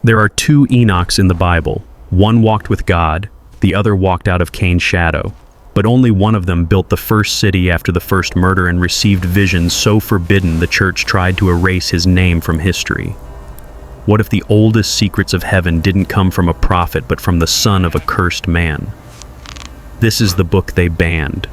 There are two Enochs in the Bible. One walked with God, the other walked out of Cain's shadow. But only one of them built the first city after the first murder and received visions so forbidden the church tried to erase his name from history. What if the oldest secrets of heaven didn't come from a prophet but from the son of a cursed man? This is the book they banned,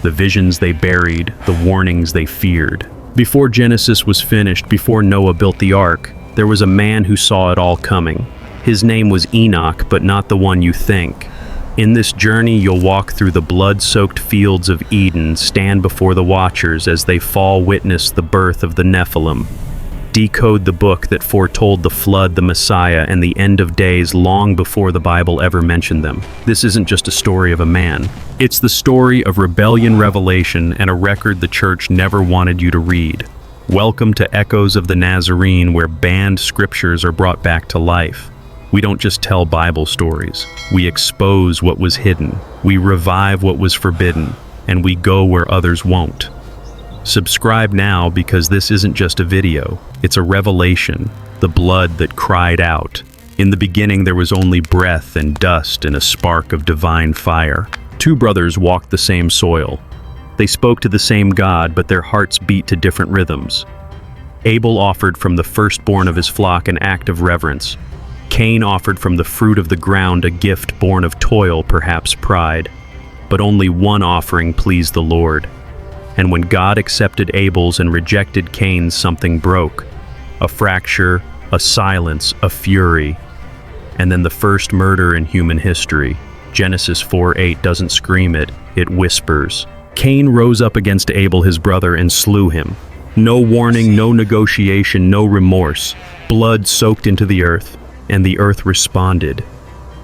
the visions they buried, the warnings they feared. Before Genesis was finished, before Noah built the ark, there was a man who saw it all coming. His name was Enoch, but not the one you think. In this journey, you'll walk through the blood-soaked fields of Eden, stand before the watchers as they fall witness the birth of the Nephilim. Decode the book that foretold the flood, the Messiah, and the end of days long before the Bible ever mentioned them. This isn't just a story of a man. It's the story of rebellion, revelation, and a record the church never wanted you to read. Welcome to Echoes of the Nazarene, where banned scriptures are brought back to life. We don't just tell Bible stories. We expose what was hidden. We revive what was forbidden. And we go where others won't. Subscribe now, because this isn't just a video. It's a revelation, the blood that cried out. In the beginning there was only breath and dust and a spark of divine fire. Two brothers walked the same soil. They spoke to the same God, but their hearts beat to different rhythms. Abel offered from the firstborn of his flock an act of reverence. Cain offered from the fruit of the ground a gift born of toil, perhaps pride. But only one offering pleased the Lord. And when God accepted Abel's and rejected Cain's, something broke. A fracture, a silence, a fury. And then the first murder in human history. Genesis 4:8 doesn't scream it, it whispers. Cain rose up against Abel, his brother, and slew him. No warning, no negotiation, no remorse. Blood soaked into the earth. And the earth responded.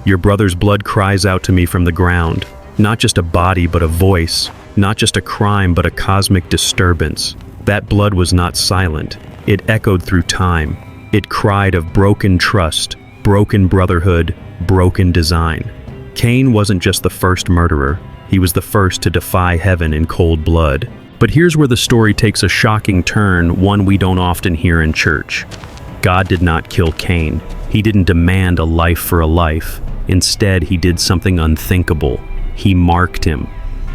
Your brother's blood cries out to me from the ground. Not just a body, but a voice. Not just a crime, but a cosmic disturbance. That blood was not silent. It echoed through time. It cried of broken trust, broken brotherhood, broken design. Cain wasn't just the first murderer. He was the first to defy heaven in cold blood. But here's where the story takes a shocking turn, one we don't often hear in church. God did not kill Cain. He didn't demand a life for a life. Instead, he did something unthinkable. He marked him.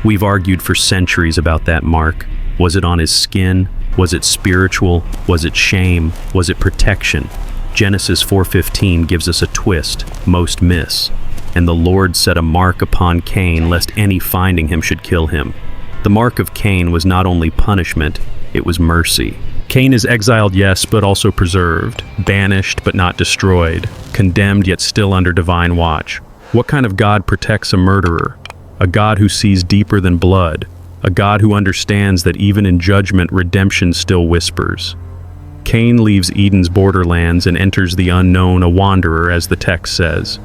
We've argued for centuries about that mark. Was it on his skin? Was it spiritual? Was it shame? Was it protection? Genesis 4:15 gives us a twist most miss. And the Lord set a mark upon Cain, lest any finding him should kill him. The mark of Cain was not only punishment, it was mercy. Cain is exiled, yes, but also preserved, banished but not destroyed, condemned yet still under divine watch. What kind of God protects a murderer? A God who sees deeper than blood, a God who understands that even in judgment, redemption still whispers. Cain leaves Eden's borderlands and enters the unknown, a wanderer, as the text says.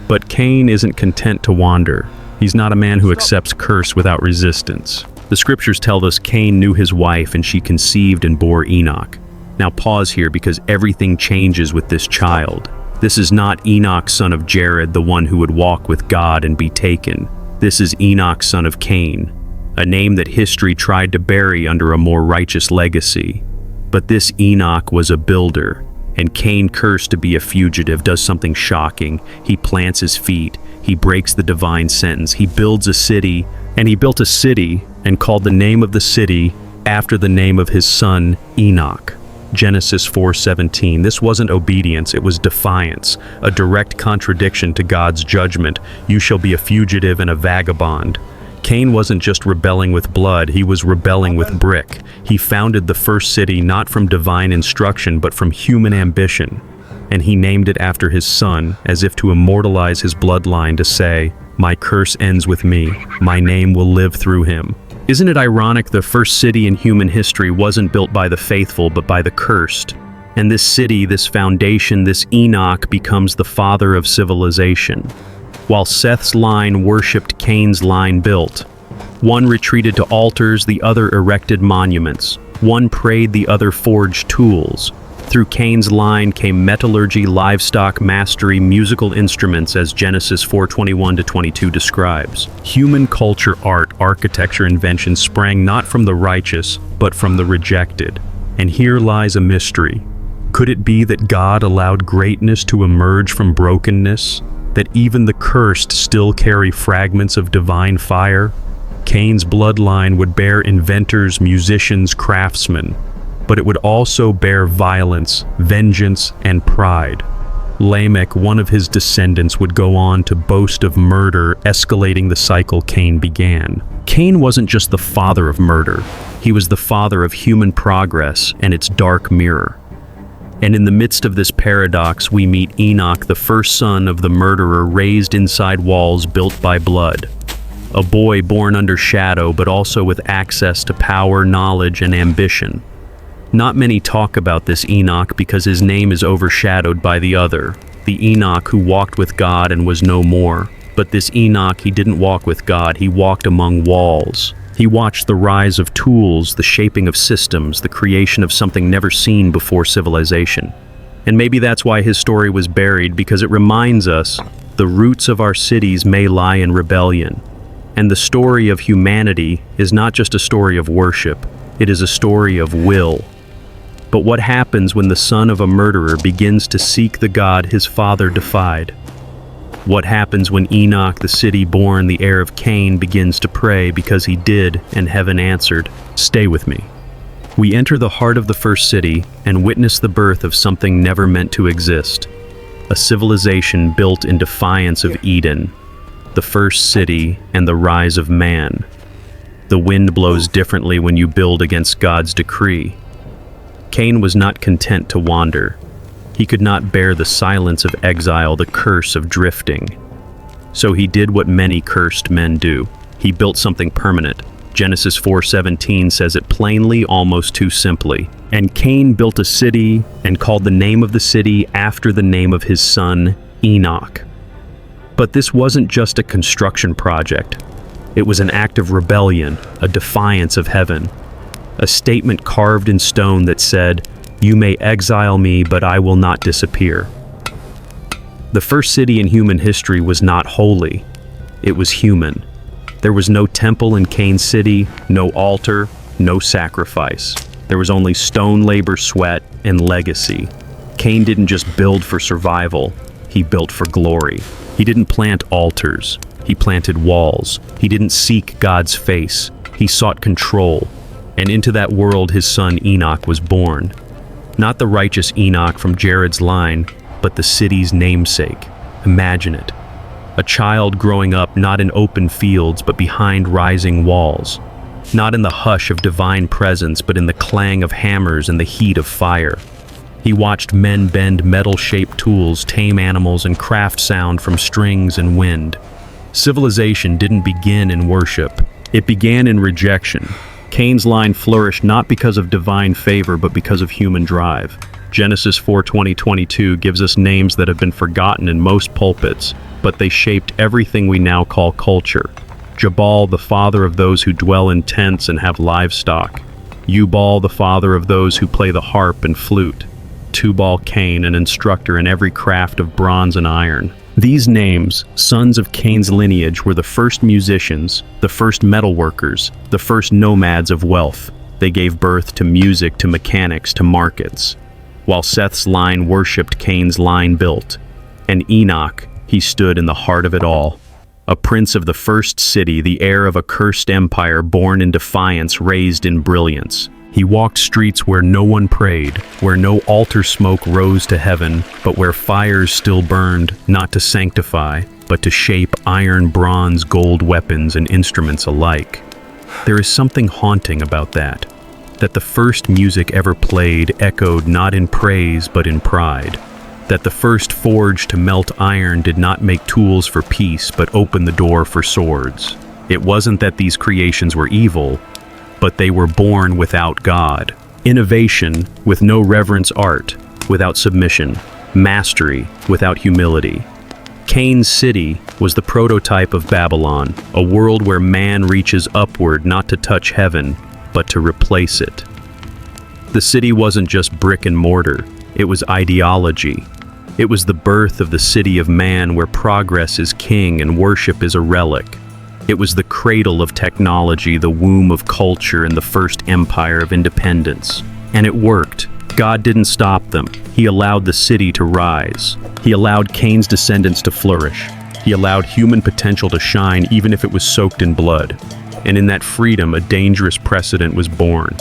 But Cain isn't content to wander. He's not a man who accepts curse without resistance. The scriptures tell us Cain knew his wife and she conceived and bore Enoch. Now pause here, because everything changes with this child. This is not Enoch, son of Jared, the one who would walk with God and be taken. This is Enoch, son of Cain, a name that history tried to bury under a more righteous legacy. But this Enoch was a builder, and Cain, cursed to be a fugitive, does something shocking. He plants his feet. He breaks the divine sentence. He builds a city, and he built a city and called the name of the city after the name of his son, Enoch. Genesis 4:17. This wasn't obedience, it was defiance, a direct contradiction to God's judgment. You shall be a fugitive and a vagabond. Cain wasn't just rebelling with blood, he was rebelling with brick. He founded the first city not from divine instruction, but from human ambition. And he named it after his son, as if to immortalize his bloodline, to say, my curse ends with me, my name will live through him. Isn't it ironic the first city in human history wasn't built by the faithful, but by the cursed? And this city, this foundation, this Enoch becomes the father of civilization. While Seth's line worshipped, Cain's line built. One retreated to altars, the other erected monuments. One prayed, the other forged tools. Through Cain's line came metallurgy, livestock, mastery, musical instruments, as Genesis 4:21-22 describes. Human culture, art, architecture, invention sprang not from the righteous, but from the rejected. And here lies a mystery. Could it be that God allowed greatness to emerge from brokenness? That even the cursed still carry fragments of divine fire? Cain's bloodline would bear inventors, musicians, craftsmen, but it would also bear violence, vengeance, and pride. Lamech, one of his descendants, would go on to boast of murder, escalating the cycle Cain began. Cain wasn't just the father of murder, he was the father of human progress and its dark mirror. And in the midst of this paradox, we meet Enoch, the first son of the murderer, raised inside walls built by blood. A boy born under shadow, but also with access to power, knowledge, and ambition. Not many talk about this Enoch because his name is overshadowed by the other, the Enoch who walked with God and was no more. But this Enoch, he didn't walk with God, he walked among walls. He watched the rise of tools, the shaping of systems, the creation of something never seen before civilization. And maybe that's why his story was buried, because it reminds us the roots of our cities may lie in rebellion. And the story of humanity is not just a story of worship, it is a story of will. But what happens when the son of a murderer begins to seek the God his father defied? What happens when Enoch, the city-born, the heir of Cain, begins to pray because he did, and heaven answered? Stay with me. We enter the heart of the first city and witness the birth of something never meant to exist. A civilization built in defiance of Eden, the first city and the rise of man. The wind blows differently when you build against God's decree. Cain was not content to wander. He could not bear the silence of exile, the curse of drifting. So he did what many cursed men do. He built something permanent. Genesis 4:17 says it plainly, almost too simply. And Cain built a city and called the name of the city after the name of his son, Enoch. But this wasn't just a construction project. It was an act of rebellion, a defiance of heaven. A statement carved in stone that said, "You may exile me, but I will not disappear." The first city in human history was not holy. It was human. There was no temple in Cain's city, no altar, no sacrifice. There was only stone labor, sweat, and legacy. Cain didn't just build for survival, he built for glory. He didn't plant altars, he planted walls. He didn't seek God's face, he sought control. And into that world his son Enoch was born. Not the righteous Enoch from Jared's line, but the city's namesake. Imagine it. A child growing up not in open fields, but behind rising walls. Not in the hush of divine presence, but in the clang of hammers and the heat of fire. He watched men bend metal-shaped tools, tame animals, and craft sound from strings and wind. Civilization didn't begin in worship. It began in rejection. Cain's line flourished not because of divine favor, but because of human drive. Genesis 4:20-22 gives us names that have been forgotten in most pulpits, but they shaped everything we now call culture. Jabal, the father of those who dwell in tents and have livestock. Ubal, the father of those who play the harp and flute. Tubal-Cain, an instructor in every craft of bronze and iron. These names, sons of Cain's lineage, were the first musicians, the first metalworkers, the first nomads of wealth. They gave birth to music, to mechanics, to markets. While Seth's line worshipped, Cain's line built. And Enoch, he stood in the heart of it all. A prince of the first city, the heir of a cursed empire, born in defiance, raised in brilliance. He walked streets where no one prayed, where no altar smoke rose to heaven, but where fires still burned, not to sanctify, but to shape iron, bronze, gold weapons and instruments alike. There is something haunting about that the first music ever played echoed not in praise but in pride. That the first forge to melt iron did not make tools for peace but open the door for swords. It wasn't that these creations were evil, but they were born without God. Innovation with no reverence, art without submission, mastery without humility. Cain's city was the prototype of Babylon, a world where man reaches upward not to touch heaven, but to replace it. The city wasn't just brick and mortar, it was ideology. It was the birth of the city of man, where progress is king and worship is a relic. It was the cradle of technology, the womb of culture, and the first empire of independence. And it worked. God didn't stop them. He allowed the city to rise. He allowed Cain's descendants to flourish. He allowed human potential to shine even if it was soaked in blood. And in that freedom, a dangerous precedent was born.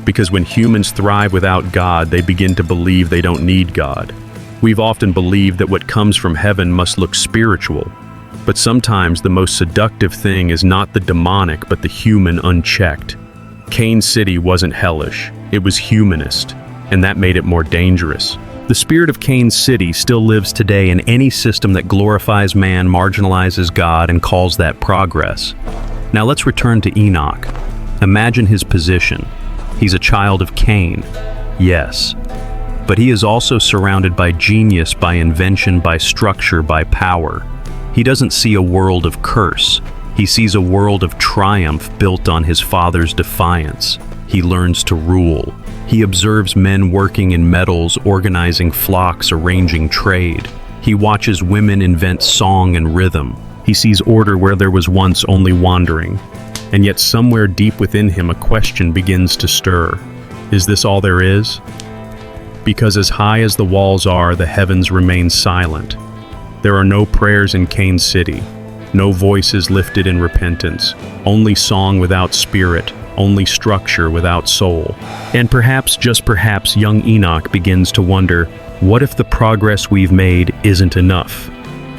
Because when humans thrive without God, they begin to believe they don't need God. We've often believed that what comes from heaven must look spiritual. But sometimes the most seductive thing is not the demonic, but the human unchecked. Cain's city wasn't hellish, it was humanist, and that made it more dangerous. The spirit of Cain's city still lives today in any system that glorifies man, marginalizes God, and calls that progress. Now let's return to Enoch. Imagine his position. He's a child of Cain, yes. But he is also surrounded by genius, by invention, by structure, by power. He doesn't see a world of curse. He sees a world of triumph built on his father's defiance. He learns to rule. He observes men working in metals, organizing flocks, arranging trade. He watches women invent song and rhythm. He sees order where there was once only wandering. And yet somewhere deep within him a question begins to stir. Is this all there is? Because as high as the walls are, the heavens remain silent. There are no prayers in Cain's city, no voices lifted in repentance, only song without spirit, only structure without soul. And perhaps, just perhaps, young Enoch begins to wonder, what if the progress we've made isn't enough?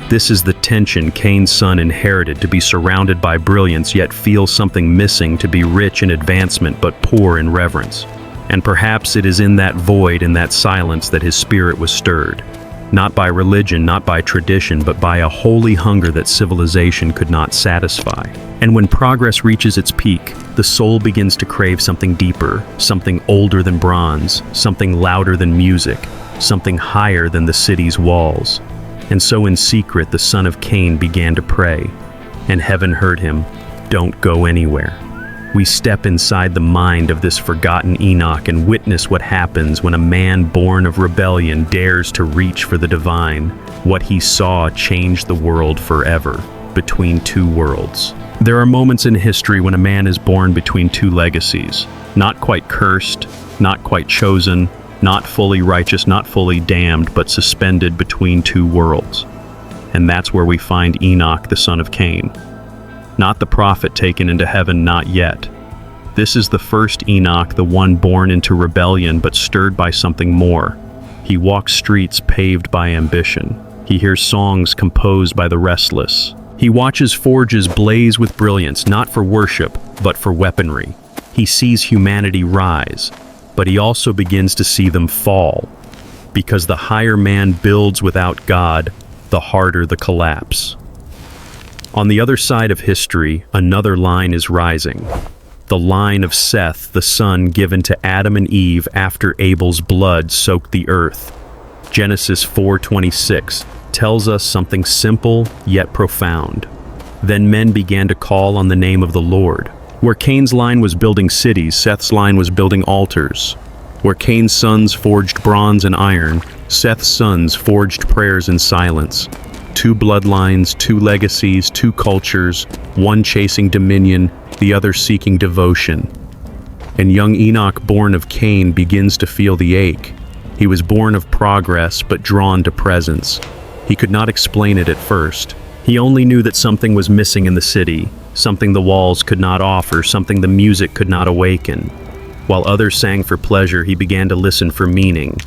This is the tension Cain's son inherited, to be surrounded by brilliance yet feel something missing, to be rich in advancement but poor in reverence. And perhaps it is in that void, in that silence, that his spirit was stirred. Not by religion, not by tradition, but by a holy hunger that civilization could not satisfy. And when progress reaches its peak, the soul begins to crave something deeper, something older than bronze, something louder than music, something higher than the city's walls. And so in secret, the son of Cain began to pray, and heaven heard him, "Don't go anywhere." We step inside the mind of this forgotten Enoch and witness what happens when a man born of rebellion dares to reach for the divine. What he saw changed the world forever, between two worlds. There are moments in history when a man is born between two legacies, not quite cursed, not quite chosen, not fully righteous, not fully damned, but suspended between two worlds. And that's where we find Enoch, the son of Cain. Not the prophet taken into heaven, not yet. This is the first Enoch, the one born into rebellion but stirred by something more. He walks streets paved by ambition. He hears songs composed by the restless. He watches forges blaze with brilliance, not for worship, but for weaponry. He sees humanity rise, but he also begins to see them fall. Because the higher man builds without God, the harder the collapse. On the other side of history, another line is rising. The line of Seth, the son given to Adam and Eve after Abel's blood soaked the earth. Genesis 4:26 tells us something simple yet profound. Then men began to call on the name of the Lord. Where Cain's line was building cities, Seth's line was building altars. Where Cain's sons forged bronze and iron, Seth's sons forged prayers in silence. Two bloodlines, two legacies, two cultures, one chasing dominion, the other seeking devotion. And young Enoch, born of Cain, begins to feel the ache. He was born of progress, but drawn to presence. He could not explain it at first. He only knew that something was missing in the city, something the walls could not offer, something the music could not awaken. While others sang for pleasure, he began to listen for meaning.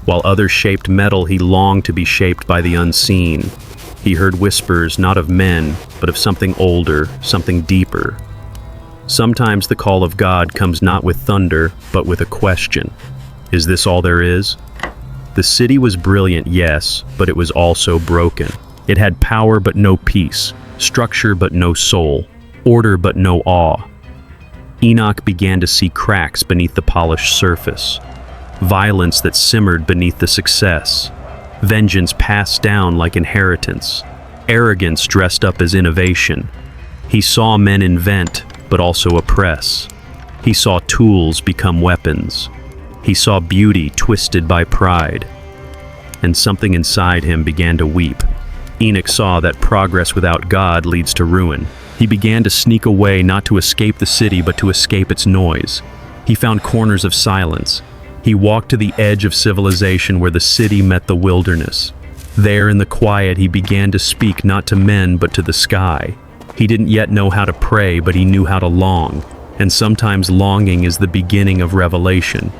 While others shaped metal, he longed to be shaped by the unseen. He heard whispers, not of men, but of something older, something deeper. Sometimes the call of God comes not with thunder, but with a question. Is this all there is? The city was brilliant, yes, but it was also broken. It had power but no peace, structure but no soul, order but no awe. Enoch began to see cracks beneath the polished surface, violence that simmered beneath the success, vengeance passed down like inheritance, arrogance dressed up as innovation. He saw men invent, but also oppress. He saw tools become weapons. He saw beauty twisted by pride. And something inside him began to weep. Enoch saw that progress without God leads to ruin. He began to sneak away, not to escape the city, but to escape its noise. He found corners of silence, He walked to the edge of civilization where the city met the wilderness. There in the quiet, he began to speak not to men but to the sky. He didn't yet know how to pray, but he knew how to long, and sometimes longing is the beginning of revelation.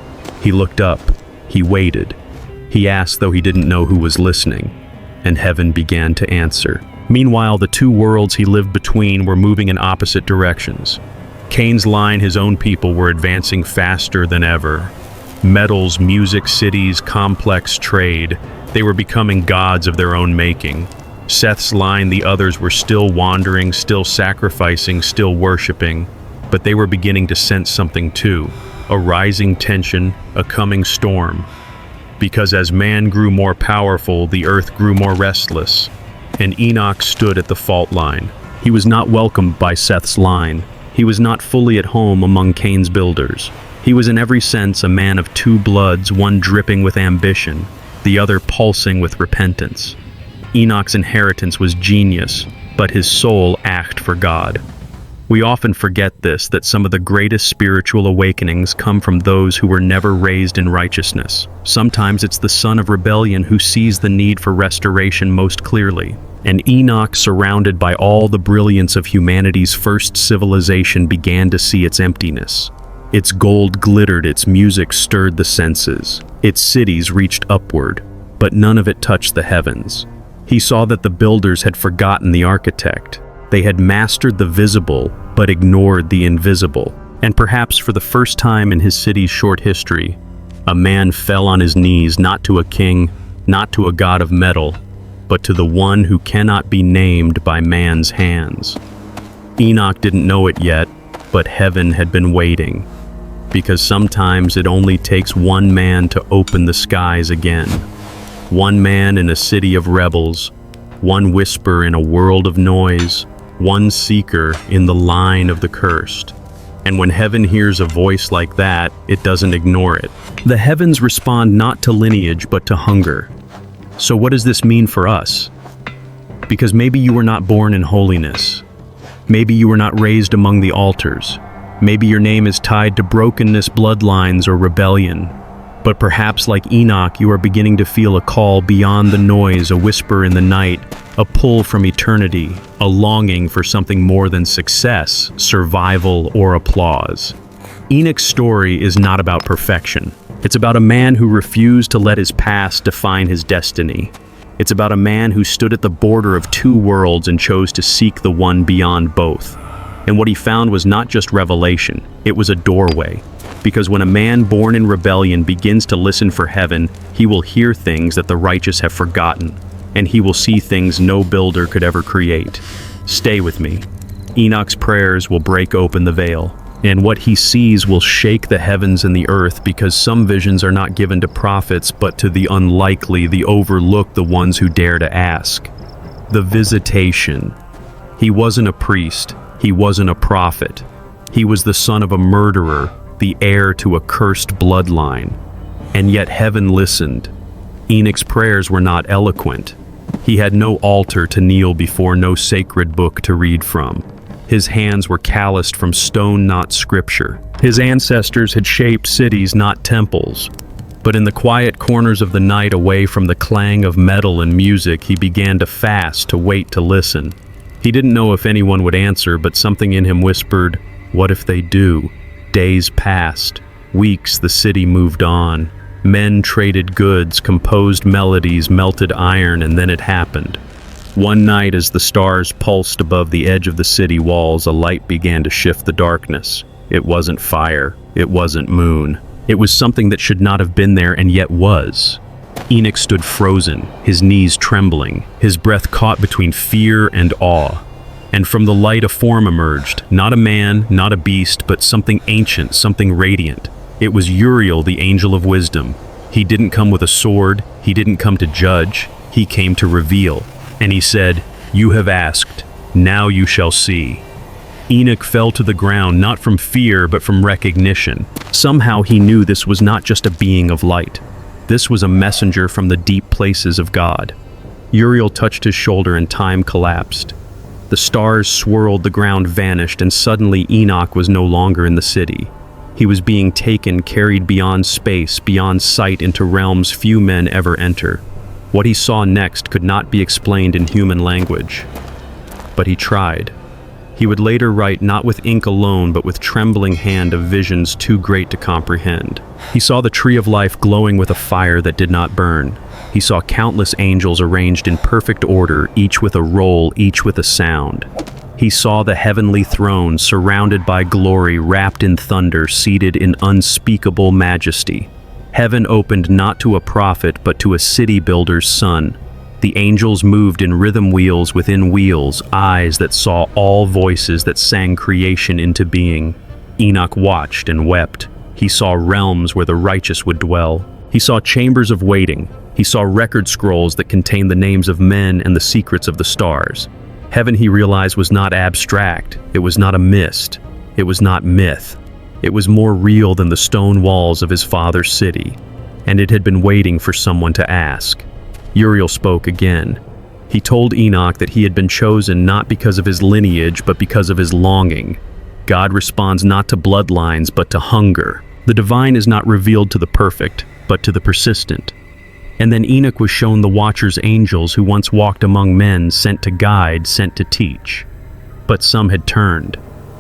He looked up. He waited. He asked, though he didn't know who was listening, and heaven began to answer. Meanwhile, the two worlds he lived between were moving in opposite directions. Cain's line, his own people, were advancing faster than ever. Metals, music, cities, complex trade, they were becoming gods of their own making. Seth's line, the others were still wandering, still sacrificing, still worshipping, but they were beginning to sense something too, a rising tension, a coming storm. Because as man grew more powerful, the earth grew more restless, and Enoch stood at the fault line. He was not welcomed by Seth's line. He was not fully at home among Cain's builders. He was in every sense a man of two bloods, one dripping with ambition, the other pulsing with repentance. Enoch's inheritance was genius, but his soul ached for God. We often forget this, that some of the greatest spiritual awakenings come from those who were never raised in righteousness. Sometimes it's the son of rebellion who sees the need for restoration most clearly. And Enoch, surrounded by all the brilliance of humanity's first civilization, began to see its emptiness. Its gold glittered, its music stirred the senses. Its cities reached upward, but none of it touched the heavens. He saw that the builders had forgotten the architect. They had mastered the visible, but ignored the invisible. And perhaps for the first time in his city's short history, a man fell on his knees, not to a king, not to a god of metal, but to the one who cannot be named by man's hands. Enoch didn't know it yet, but heaven had been waiting, because sometimes it only takes one man to open the skies again. One man in a city of rebels, one whisper in a world of noise, one seeker in the line of the cursed. And when heaven hears a voice like that, it doesn't ignore it. The heavens respond not to lineage, but to hunger. So what does this mean for us? Because maybe you were not born in holiness. Maybe you were not raised among the altars. Maybe your name is tied to brokenness, bloodlines, or rebellion. But perhaps like Enoch, you are beginning to feel a call beyond the noise, a whisper in the night, a pull from eternity, a longing for something more than success, survival, or applause. Enoch's story is not about perfection. It's about a man who refused to let his past define his destiny. It's about a man who stood at the border of two worlds and chose to seek the one beyond both. And what he found was not just revelation, it was a doorway. Because when a man born in rebellion begins to listen for heaven, he will hear things that the righteous have forgotten, and he will see things no builder could ever create. Stay with me. Enoch's prayers will break open the veil, and what he sees will shake the heavens and the earth, because some visions are not given to prophets, but to the unlikely, the overlooked, the ones who dare to ask. The visitation. He wasn't a priest. He wasn't a prophet. He was the son of a murderer, the heir to a cursed bloodline. And yet heaven listened. Enoch's prayers were not eloquent. He had no altar to kneel before, no sacred book to read from. His hands were calloused from stone, not scripture. His ancestors had shaped cities, not temples. But in the quiet corners of the night, away from the clang of metal and music, he began to fast, to wait, to listen. He didn't know if anyone would answer, but something in him whispered, "What if they do?" Days passed. Weeks, the city moved on. Men traded goods, composed melodies, melted iron, and then it happened. One night, as the stars pulsed above the edge of the city walls, a light began to shift the darkness. It wasn't fire. It wasn't moon. It was something that should not have been there and yet was. Enoch stood frozen, his knees trembling, his breath caught between fear and awe. And from the light a form emerged, not a man, not a beast, but something ancient, something radiant. It was Uriel, the angel of wisdom. He didn't come with a sword, he didn't come to judge, he came to reveal. And he said, "You have asked, now you shall see." Enoch fell to the ground, not from fear, but from recognition. Somehow he knew this was not just a being of light. This was a messenger from the deep places of God. Uriel touched his shoulder and time collapsed. The stars swirled, the ground vanished, and suddenly Enoch was no longer in the city. He was being taken, carried beyond space, beyond sight, into realms few men ever enter. What he saw next could not be explained in human language. But he tried. He would later write not with ink alone, but with trembling hand of visions too great to comprehend. He saw the tree of life glowing with a fire that did not burn. He saw countless angels arranged in perfect order, each with a role, each with a sound. He saw the heavenly throne surrounded by glory, wrapped in thunder, seated in unspeakable majesty. Heaven opened not to a prophet, but to a city builder's son. The angels moved in rhythm wheels within wheels, eyes that saw all voices that sang creation into being. Enoch watched and wept. He saw realms where the righteous would dwell. He saw chambers of waiting. He saw record scrolls that contained the names of men and the secrets of the stars. Heaven, he realized, was not abstract. It was not a mist. It was not myth. It was more real than the stone walls of his father's city, and it had been waiting for someone to ask. Uriel spoke again. He told Enoch that he had been chosen not because of his lineage, but because of his longing. God responds not to bloodlines, but to hunger. The divine is not revealed to the perfect, but to the persistent. And then Enoch was shown the Watcher's angels who once walked among men, sent to guide, sent to teach. But some had turned.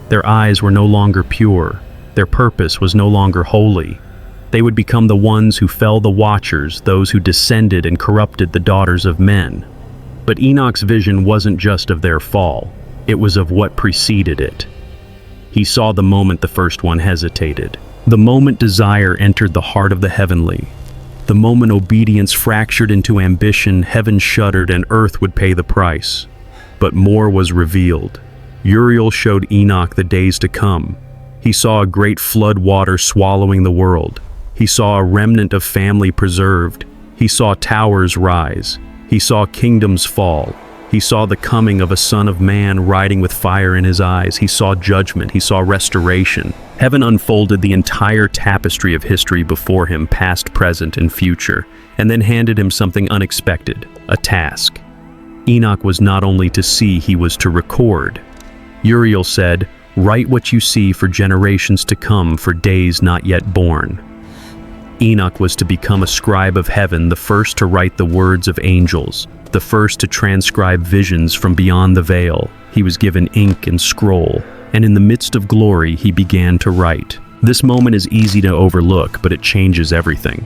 Their eyes were no longer pure. Their purpose was no longer holy. They would become the ones who fell the Watchers, those who descended and corrupted the daughters of men. But Enoch's vision wasn't just of their fall. It was of what preceded it. He saw the moment the first one hesitated. The moment desire entered the heart of the heavenly. The moment obedience fractured into ambition, heaven shuddered and earth would pay the price. But more was revealed. Uriel showed Enoch the days to come. He saw a great flood water swallowing the world. He saw a remnant of family preserved. He saw towers rise. He saw kingdoms fall. He saw the coming of a son of man riding with fire in his eyes. He saw judgment. He saw restoration. Heaven unfolded the entire tapestry of history before him, past, present, and future, and then handed him something unexpected, a task. Enoch was not only to see, he was to record. Uriel said, "Write what you see for generations to come, for days not yet born." Enoch was to become a scribe of heaven, the first to write the words of angels, the first to transcribe visions from beyond the veil. He was given ink and scroll, and in the midst of glory he began to write. This moment is easy to overlook, but it changes everything.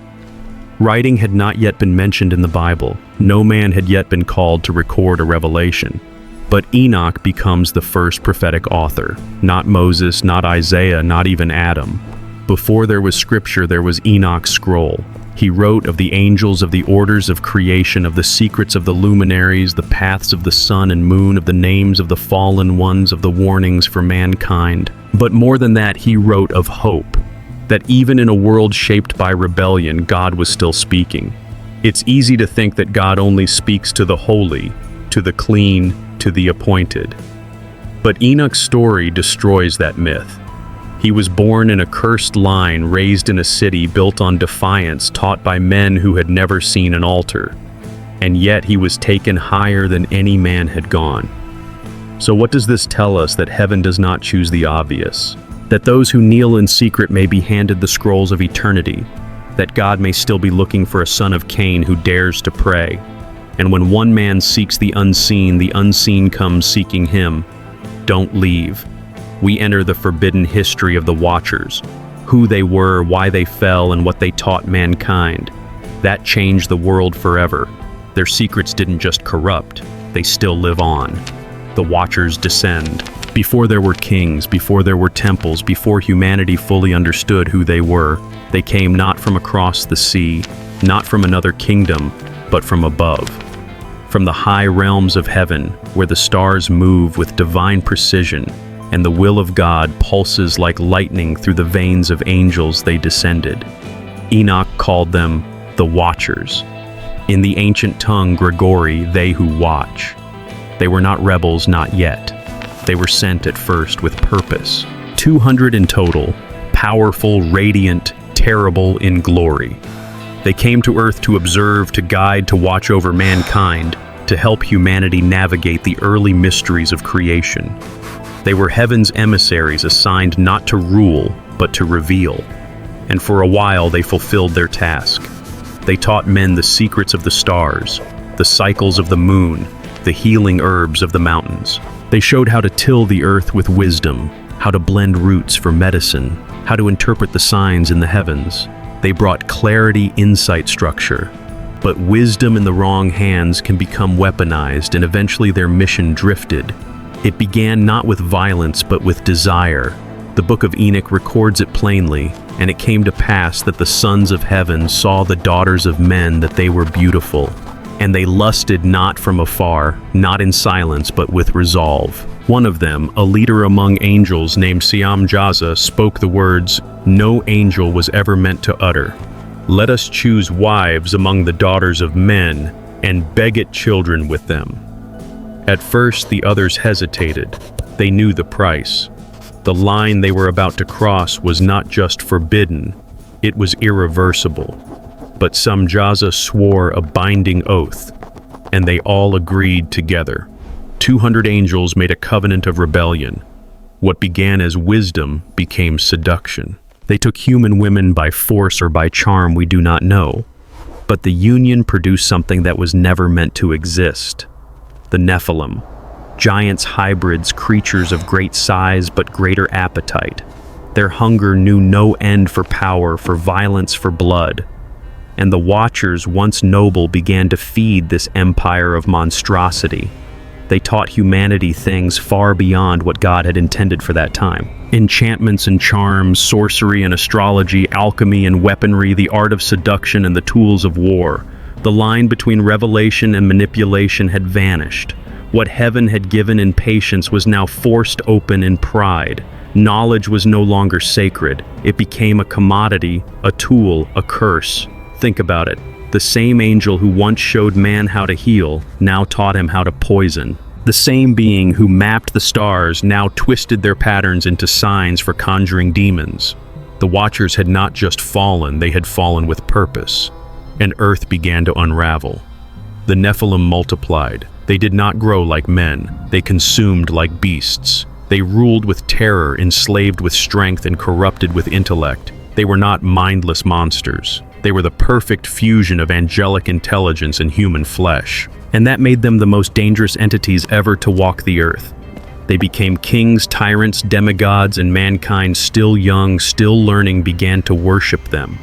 Writing had not yet been mentioned in the Bible. No man had yet been called to record a revelation. But Enoch becomes the first prophetic author. Not Moses, not Isaiah, not even Adam. Before there was scripture, there was Enoch's scroll. He wrote of the angels, of the orders of creation, of the secrets of the luminaries, the paths of the sun and moon, of the names of the fallen ones, of the warnings for mankind. But more than that, he wrote of hope, that even in a world shaped by rebellion, God was still speaking. It's easy to think that God only speaks to the holy, to the clean, to the appointed. But Enoch's story destroys that myth. He was born in a cursed line, raised in a city built on defiance, taught by men who had never seen an altar. And yet he was taken higher than any man had gone. So what does this tell us? That heaven does not choose the obvious. That those who kneel in secret may be handed the scrolls of eternity. That God may still be looking for a son of Cain who dares to pray. And when one man seeks the unseen comes seeking him. Don't leave. We enter the forbidden history of the Watchers, who they were, why they fell, and what they taught mankind. That changed the world forever. Their secrets didn't just corrupt, they still live on. The Watchers descend. Before there were kings, before there were temples, before humanity fully understood who they were, they came not from across the sea, not from another kingdom, but from above. From the high realms of heaven, where the stars move with divine precision, and the will of God pulses like lightning through the veins of angels, they descended. Enoch called them the Watchers. In the ancient tongue, Gregory, they who watch. They were not rebels, not yet. They were sent at first with purpose. 200 in total, powerful, radiant, terrible in glory. They came to earth to observe, to guide, to watch over mankind, to help humanity navigate the early mysteries of creation. They were heaven's emissaries assigned not to rule, but to reveal. And for a while they fulfilled their task. They taught men the secrets of the stars, the cycles of the moon, the healing herbs of the mountains. They showed how to till the earth with wisdom, how to blend roots for medicine, how to interpret the signs in the heavens. They brought clarity, insight, structure. But wisdom in the wrong hands can become weaponized, and eventually their mission drifted. It began not with violence, but with desire. The Book of Enoch records it plainly, and it came to pass that the sons of heaven saw the daughters of men that they were beautiful. And they lusted not from afar, not in silence, but with resolve. One of them, a leader among angels named Jaza, spoke the words no angel was ever meant to utter. Let us choose wives among the daughters of men, and beget children with them. At first the others hesitated. They knew the price. The line they were about to cross was not just forbidden, it was irreversible. But Jaza swore a binding oath, and they all agreed together. 200 angels made a covenant of rebellion. What began as wisdom became seduction. They took human women by force or by charm, we do not know. But the union produced something that was never meant to exist. The Nephilim, giants, hybrids, creatures of great size but greater appetite. Their hunger knew no end for power, for violence, for blood. And the Watchers, once noble, began to feed this empire of monstrosity. They taught humanity things far beyond what God had intended for that time. Enchantments and charms, sorcery and astrology, alchemy and weaponry, the art of seduction and the tools of war. The line between revelation and manipulation had vanished. What heaven had given in patience was now forced open in pride. Knowledge was no longer sacred. It became a commodity, a tool, a curse. Think about it. The same angel who once showed man how to heal, now taught him how to poison. The same being who mapped the stars now twisted their patterns into signs for conjuring demons. The Watchers had not just fallen, they had fallen with purpose. And earth began to unravel. The Nephilim multiplied. They did not grow like men. They consumed like beasts. They ruled with terror, enslaved with strength, and corrupted with intellect. They were not mindless monsters. They were the perfect fusion of angelic intelligence and human flesh. And that made them the most dangerous entities ever to walk the earth. They became kings, tyrants, demigods, and mankind, still young, still learning, began to worship them.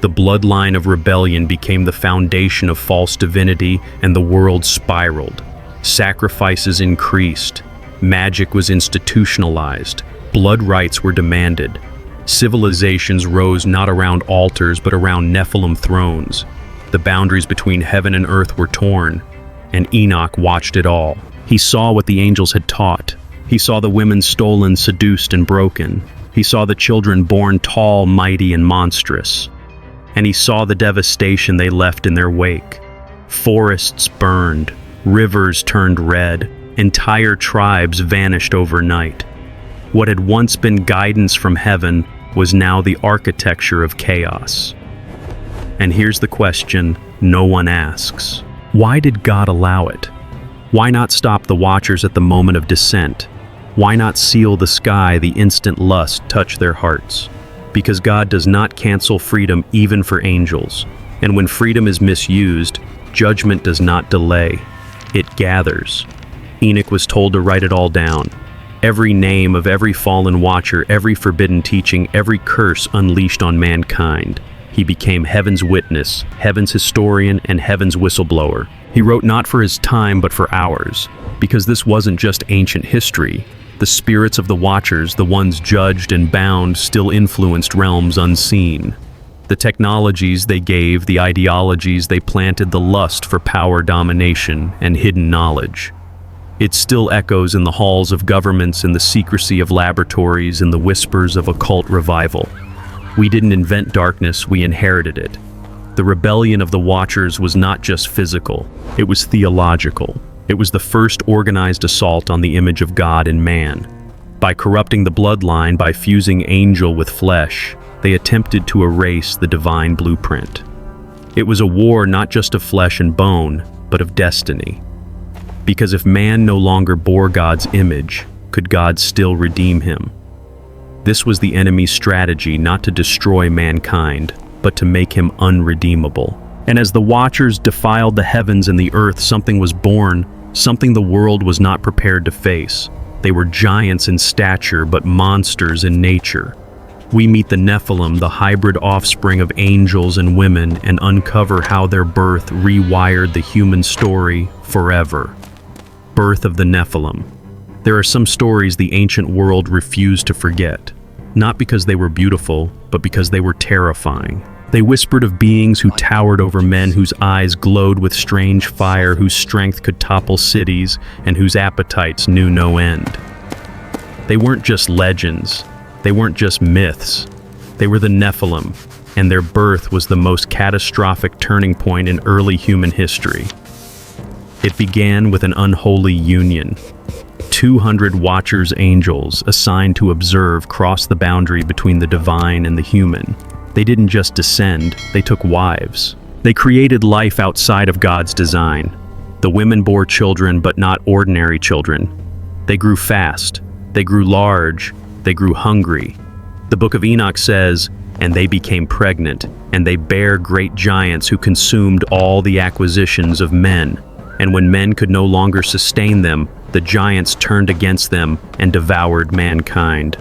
The bloodline of rebellion became the foundation of false divinity, and the world spiraled. Sacrifices increased. Magic was institutionalized. Blood rites were demanded. Civilizations rose not around altars but around Nephilim thrones. The boundaries between heaven and earth were torn, and Enoch watched it all. He saw what the angels had taught. He saw the women stolen, seduced, and broken. He saw the children born tall, mighty, and monstrous. And he saw the devastation they left in their wake. Forests burned, rivers turned red, entire tribes vanished overnight. What had once been guidance from heaven was now the architecture of chaos. And here's the question no one asks. Why did God allow it? Why not stop the Watchers at the moment of descent? Why not seal the sky the instant lust touched their hearts? Because God does not cancel freedom even for angels. And when freedom is misused, judgment does not delay. It gathers. Enoch was told to write it all down. Every name of every fallen Watcher, every forbidden teaching, every curse unleashed on mankind. He became heaven's witness, heaven's historian, and heaven's whistleblower. He wrote not for his time, but for ours. Because this wasn't just ancient history. The spirits of the Watchers, the ones judged and bound, still influenced realms unseen. The technologies they gave, the ideologies they planted, the lust for power, domination, and hidden knowledge. It still echoes in the halls of governments, in the secrecy of laboratories, in the whispers of occult revival. We didn't invent darkness, we inherited it. The rebellion of the Watchers was not just physical, it was theological. It was the first organized assault on the image of God in man. By corrupting the bloodline, by fusing angel with flesh, they attempted to erase the divine blueprint. It was a war not just of flesh and bone, but of destiny. Because if man no longer bore God's image, could God still redeem him? This was the enemy's strategy, not to destroy mankind, but to make him unredeemable. And as the Watchers defiled the heavens and the earth, something was born, something the world was not prepared to face. They were giants in stature, but monsters in nature. We meet the Nephilim, the hybrid offspring of angels and women, and uncover how their birth rewired the human story forever. Birth of the Nephilim. There are some stories the ancient world refused to forget, not because they were beautiful, but because they were terrifying. They whispered of beings who towered over men, whose eyes glowed with strange fire, whose strength could topple cities, and whose appetites knew no end. They weren't just legends. They weren't just myths. They were the Nephilim, and their birth was the most catastrophic turning point in early human history. It began with an unholy union. 200 Watchers angels assigned to observe crossed the boundary between the divine and the human. They didn't just descend, they took wives. They created life outside of God's design. The women bore children, but not ordinary children. They grew fast, they grew large, they grew hungry. The Book of Enoch says, "And they became pregnant, and they bare great giants who consumed all the acquisitions of men. And when men could no longer sustain them, the giants turned against them and devoured mankind."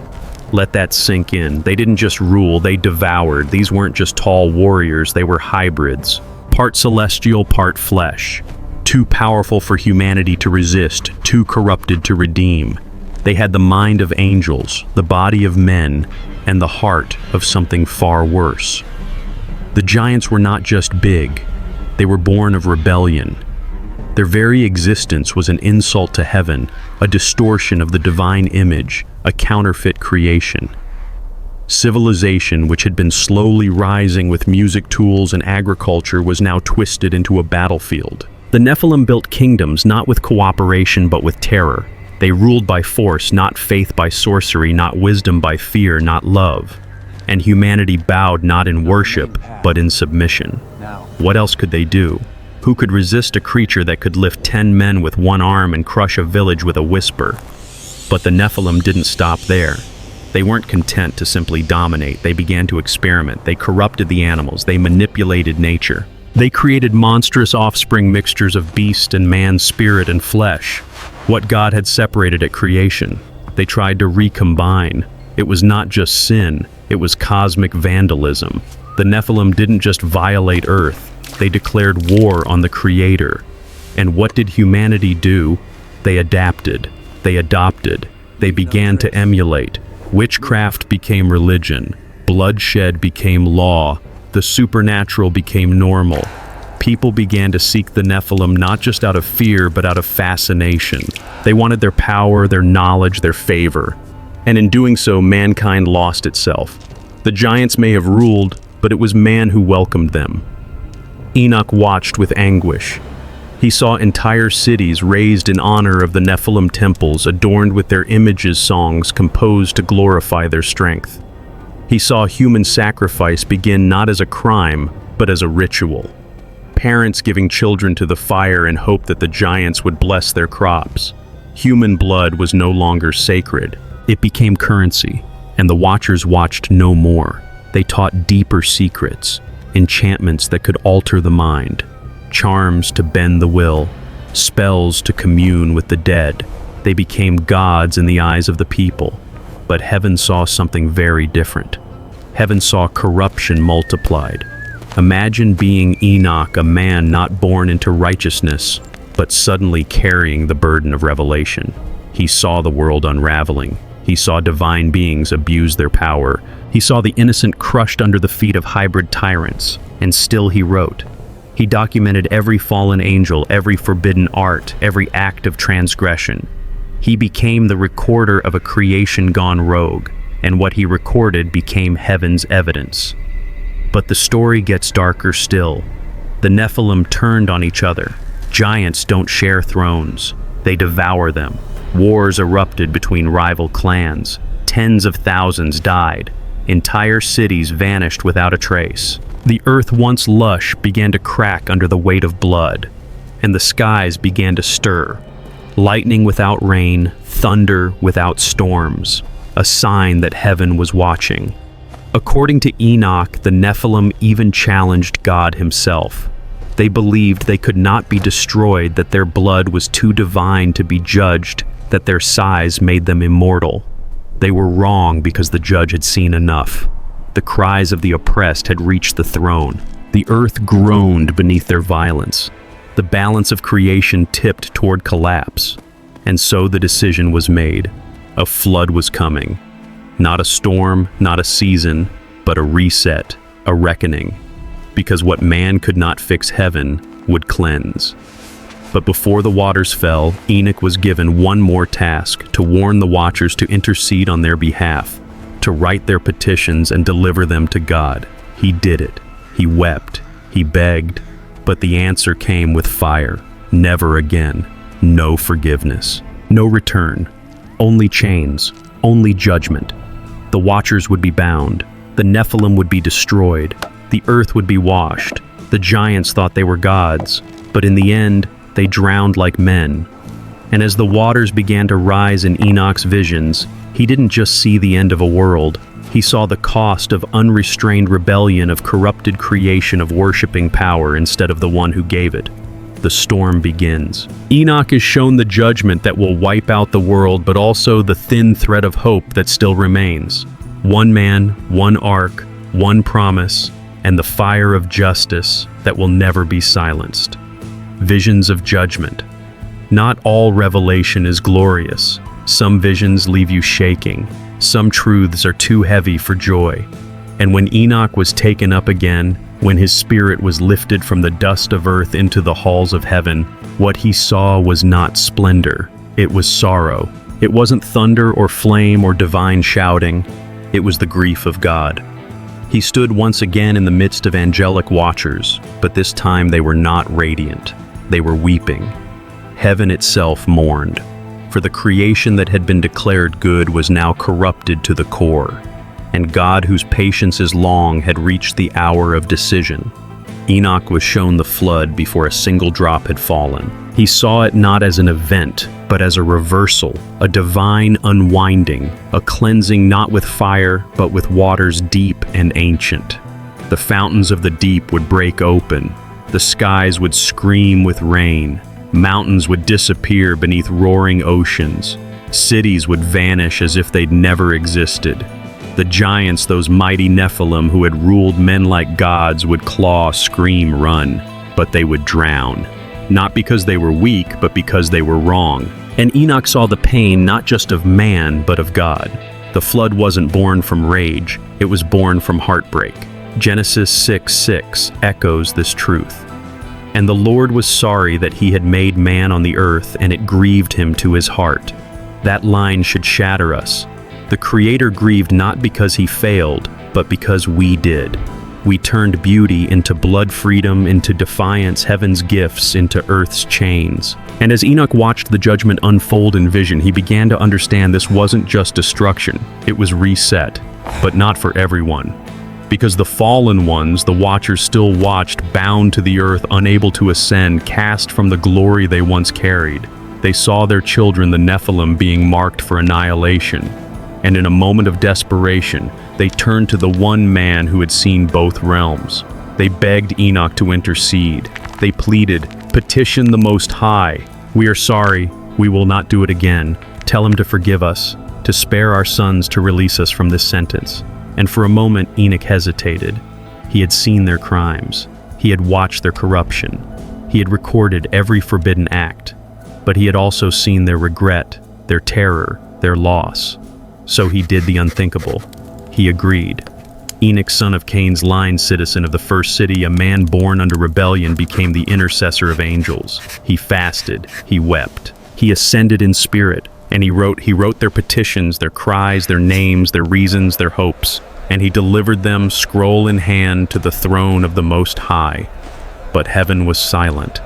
Let that sink in. They didn't just rule, they devoured. These weren't just tall warriors, they were hybrids. Part celestial, part flesh. Too powerful for humanity to resist, too corrupted to redeem. They had the mind of angels, the body of men, and the heart of something far worse. The giants were not just big, they were born of rebellion. Their very existence was an insult to heaven, a distortion of the divine image, a counterfeit creation. Civilization, which had been slowly rising with music tools and agriculture, was now twisted into a battlefield. The Nephilim built kingdoms not with cooperation but with terror. They ruled by force, not faith by sorcery, not wisdom by fear, not love. And humanity bowed not in worship, but in submission. What else could they do? Who could resist a creature that could lift 10 men with one arm and crush a village with a whisper? But the Nephilim didn't stop there. They weren't content to simply dominate. They began to experiment. They corrupted the animals. They manipulated nature. They created monstrous offspring mixtures of beast and man's spirit and flesh. What God had separated at creation, they tried to recombine. It was not just sin, it was cosmic vandalism. The Nephilim didn't just violate Earth, they declared war on the Creator. And what did humanity do? They adapted, they adopted, they began to emulate. Witchcraft became religion, bloodshed became law, the supernatural became normal. People began to seek the Nephilim not just out of fear, but out of fascination. They wanted their power, their knowledge, their favor. And in doing so, mankind lost itself. The giants may have ruled, but it was man who welcomed them. Enoch watched with anguish. He saw entire cities raised in honor of the Nephilim temples, adorned with their images, songs composed to glorify their strength. He saw human sacrifice begin not as a crime, but as a ritual. Parents giving children to the fire in hope that the giants would bless their crops. Human blood was no longer sacred. It became currency, and the Watchers watched no more. They taught deeper secrets, enchantments that could alter the mind, charms to bend the will, spells to commune with the dead. They became gods in the eyes of the people. But heaven saw something very different. Heaven saw corruption multiplied. Imagine being Enoch, a man not born into righteousness, but suddenly carrying the burden of revelation. He saw the world unraveling. He saw divine beings abuse their power. He saw the innocent crushed under the feet of hybrid tyrants. And still he wrote. He documented every fallen angel, every forbidden art, every act of transgression. He became the recorder of a creation gone rogue, and what he recorded became heaven's evidence. But the story gets darker still. The Nephilim turned on each other. Giants don't share thrones. They devour them. Wars erupted between rival clans. Tens of thousands died. Entire cities vanished without a trace. The earth once lush began to crack under the weight of blood, and the skies began to stir. Lightning without rain, thunder without storms. a sign that heaven was watching. According to Enoch, the Nephilim even challenged God himself. They believed they could not be destroyed, that their blood was too divine to be judged, that their size made them immortal. They were wrong because the judge had seen enough. The cries of the oppressed had reached the throne. The earth groaned beneath their violence. The balance of creation tipped toward collapse. And so the decision was made. A flood was coming. Not a storm, not a season, but a reset, a reckoning. Because what man could not fix, heaven would cleanse. But before the waters fell, Enoch was given one more task: to warn the watchers to intercede on their behalf, to write their petitions and deliver them to God. He did it. He wept. He begged. But the answer came with fire. Never again. No forgiveness. No return. Only chains. Only judgment. The watchers would be bound. The Nephilim would be destroyed. The earth would be washed. The giants thought they were gods, but in the end, they drowned like men. And as the waters began to rise in Enoch's visions, he didn't just see the end of a world. He saw the cost of unrestrained rebellion, of corrupted creation, of worshiping power instead of the one who gave it. The storm begins. Enoch is shown the judgment that will wipe out the world, but also the thin thread of hope that still remains. One man, one ark, one promise, and the fire of justice that will never be silenced. Visions of judgment. Not all revelation is glorious. Some visions leave you shaking. Some truths are too heavy for joy. And when Enoch was taken up again, when his spirit was lifted from the dust of earth into the halls of heaven, what he saw was not splendor. It was sorrow. It wasn't thunder or flame or divine shouting. It was the grief of God. He stood once again in the midst of angelic watchers, but this time they were not radiant. They were weeping. Heaven itself mourned, for the creation that had been declared good was now corrupted to the core, and God, whose patience is long, had reached the hour of decision. Enoch was shown the flood before a single drop had fallen. He saw it not as an event, but as a reversal, a divine unwinding, a cleansing not with fire, but with waters deep and ancient. The fountains of the deep would break open. The skies would scream with rain. Mountains would disappear beneath roaring oceans. Cities would vanish as if they'd never existed. The giants, those mighty Nephilim who had ruled men like gods, would claw, scream, run, but they would drown. Not because they were weak, but because they were wrong. And Enoch saw the pain not just of man, but of God. The flood wasn't born from rage, it was born from heartbreak. Genesis 6:6 echoes this truth. And the Lord was sorry that he had made man on the earth, and it grieved him to his heart. That line should shatter us. The Creator grieved not because he failed, but because we did. We turned beauty into blood, freedom into defiance, heaven's gifts into earth's chains. And as Enoch watched the judgment unfold in vision, he began to understand this wasn't just destruction, it was reset, but not for everyone. Because the fallen ones, the watchers still watched, bound to the earth, unable to ascend, cast from the glory they once carried. They saw their children, the Nephilim, being marked for annihilation. And in a moment of desperation, they turned to the one man who had seen both realms. They begged Enoch to intercede. They pleaded, "Petition the Most High. We are sorry. We will not do it again. Tell him to forgive us, to spare our sons, to release us from this sentence." And for a moment, Enoch hesitated. He had seen their crimes. He had watched their corruption. He had recorded every forbidden act. But he had also seen their regret, their terror, their loss. So he did the unthinkable. He agreed. Enoch, son of Cain's line, citizen of the first city, a man born under rebellion, became the intercessor of angels. He fasted. He wept. He ascended in spirit, and he wrote their petitions, their cries, their names, their reasons, their hopes, and he delivered them, scroll in hand, to the throne of the Most High. But heaven was silent.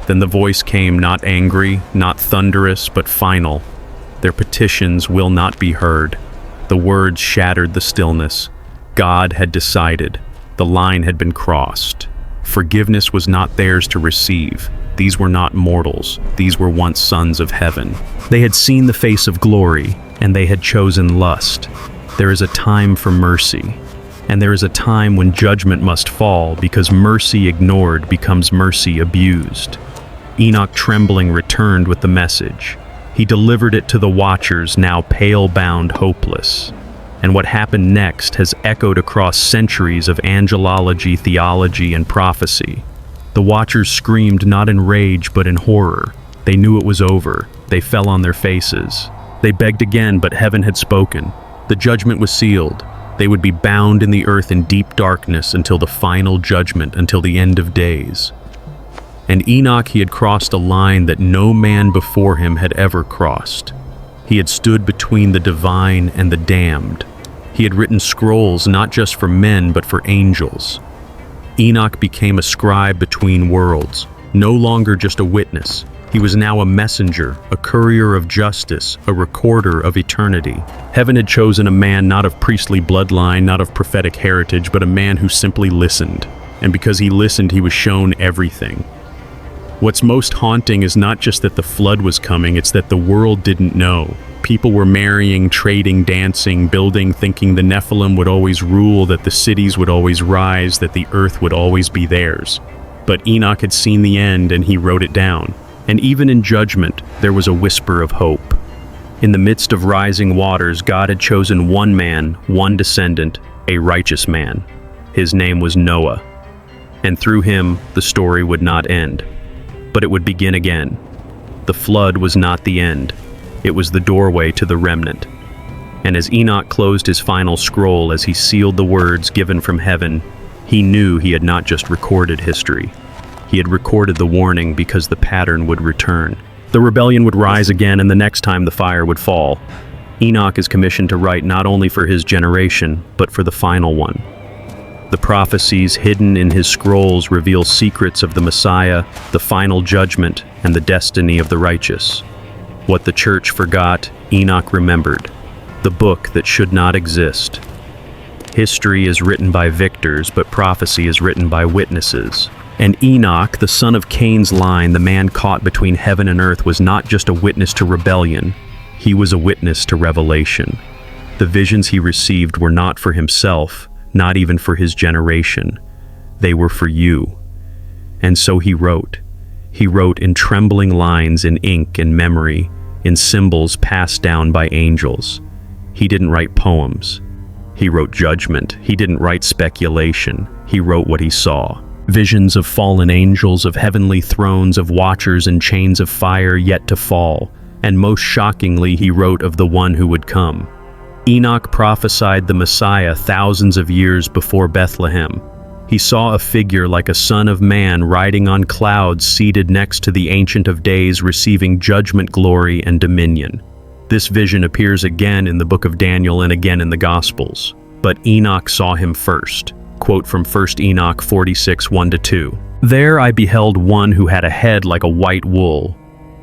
Then the voice came, not angry, not thunderous, but final. Their petitions will not be heard. The words shattered the stillness. God had decided. The line had been crossed. Forgiveness was not theirs to receive. These were not mortals. These were once sons of heaven. They had seen the face of glory, and they had chosen lust. There is a time for mercy, and there is a time when judgment must fall, because mercy ignored becomes mercy abused. Enoch, trembling, returned with the message. He delivered it to the watchers, now pale-bound, hopeless. And what happened next has echoed across centuries of angelology, theology, and prophecy. The watchers screamed not in rage but in horror. They knew it was over. They fell on their faces. They begged again, but heaven had spoken. The judgment was sealed. They would be bound in the earth in deep darkness until the final judgment, until the end of days. And Enoch, he had crossed a line that no man before him had ever crossed. He had stood between the divine and the damned. He had written scrolls not just for men but for angels. Enoch became a scribe between worlds, no longer just a witness. He was now a messenger, a courier of justice, a recorder of eternity. Heaven had chosen a man not of priestly bloodline, not of prophetic heritage, but a man who simply listened. And because he listened, he was shown everything. What's most haunting is not just that the flood was coming, it's that the world didn't know. People were marrying, trading, dancing, building, thinking the Nephilim would always rule, that the cities would always rise, that the earth would always be theirs. But Enoch had seen the end, and he wrote it down. And even in judgment, there was a whisper of hope. In the midst of rising waters, God had chosen one man, one descendant, a righteous man. His name was Noah. And through him, the story would not end. But it would begin again. The flood was not the end. It was the doorway to the remnant. And as Enoch closed his final scroll, as he sealed the words given from heaven, he knew he had not just recorded history. He had recorded the warning, because the pattern would return. The rebellion would rise again, and the next time the fire would fall. Enoch is commissioned to write not only for his generation, but for the final one. The prophecies hidden in his scrolls reveal secrets of the Messiah, the final judgment, and the destiny of the righteous. What the church forgot, Enoch remembered. The book that should not exist. History is written by victors, but prophecy is written by witnesses. And Enoch, the son of Cain's line, the man caught between heaven and earth, was not just a witness to rebellion. He was a witness to revelation. The visions he received were not for himself, not even for his generation. They were for you. And so he wrote. He wrote in trembling lines, in ink and memory, in symbols passed down by angels. He didn't write poems. He wrote judgment. He didn't write speculation. He wrote what he saw. Visions of fallen angels, of heavenly thrones, of watchers and chains of fire yet to fall. And most shockingly, he wrote of the one who would come. Enoch prophesied the Messiah thousands of years before Bethlehem. He saw a figure like a son of man riding on clouds, seated next to the Ancient of Days, receiving judgment, glory, and dominion. This vision appears again in the Book of Daniel and again in the Gospels. But Enoch saw him first. Quote from 1 Enoch 46, 1-2. There I beheld one who had a head like a white wool.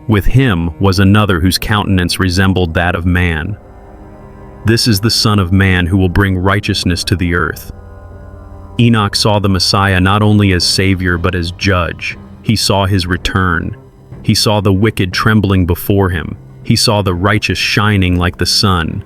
With him was another whose countenance resembled that of man. This is the Son of Man who will bring righteousness to the earth. Enoch saw the Messiah not only as Savior but as Judge. He saw his return. He saw the wicked trembling before him. He saw the righteous shining like the sun.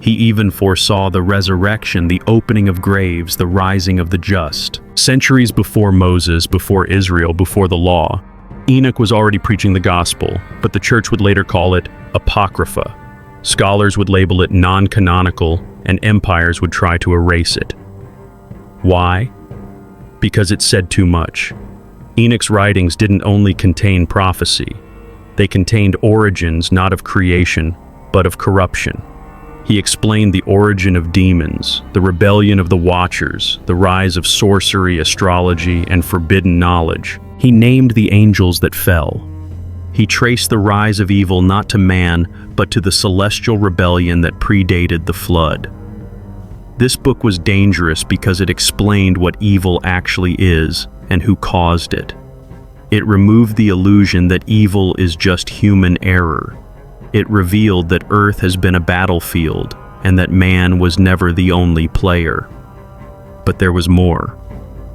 He even foresaw the resurrection, the opening of graves, the rising of the just. Centuries before Moses, before Israel, before the law, Enoch was already preaching the gospel, but the church would later call it Apocrypha. Scholars would label it non-canonical, and empires would try to erase it. Why? Because it said too much. Enoch's writings didn't only contain prophecy. They contained origins not of creation, but of corruption. He explained the origin of demons, the rebellion of the Watchers, the rise of sorcery, astrology, and forbidden knowledge. He named the angels that fell. He traced the rise of evil not to man, but to the celestial rebellion that predated the flood. This book was dangerous because it explained what evil actually is and who caused it. It removed the illusion that evil is just human error. It revealed that Earth has been a battlefield and that man was never the only player. But there was more.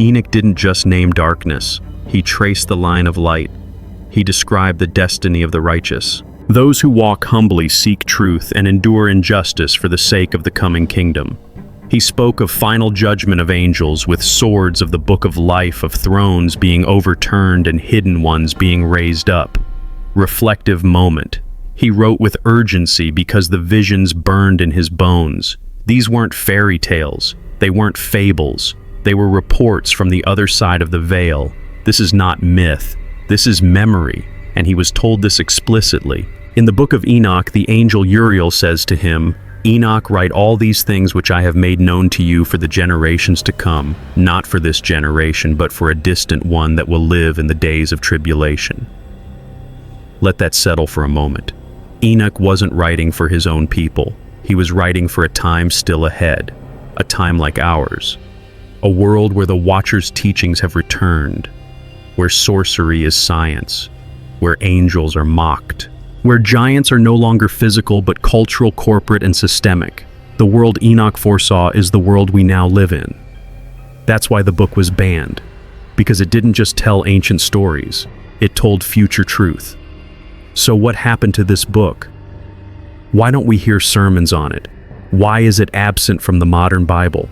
Enoch didn't just name darkness. He traced the line of light. he described the destiny of the righteous. Those who walk humbly seek truth and endure injustice for the sake of the coming kingdom. He spoke of final judgment of angels, with swords of the book of life of thrones being overturned and hidden ones being raised up. Reflective moment. He wrote with urgency because the visions burned in his bones. These weren't fairy tales. They weren't fables. They were reports from the other side of the veil. This is not myth. This is memory, and he was told this explicitly. In the Book of Enoch, the angel Uriel says to him, "Enoch, write all these things which I have made known to you for the generations to come, not for this generation, but for a distant one that will live in the days of tribulation." Let that settle for a moment. Enoch wasn't writing for his own people. He was writing for a time still ahead, a time like ours. A world where the Watcher's teachings have returned, where sorcery is science, where angels are mocked, where giants are no longer physical but cultural, corporate, and systemic. The world Enoch foresaw is the world we now live in. That's why the book was banned, because it didn't just tell ancient stories, it told future truth. So what happened to this book? Why don't we hear sermons on it? Why is it absent from the modern Bible?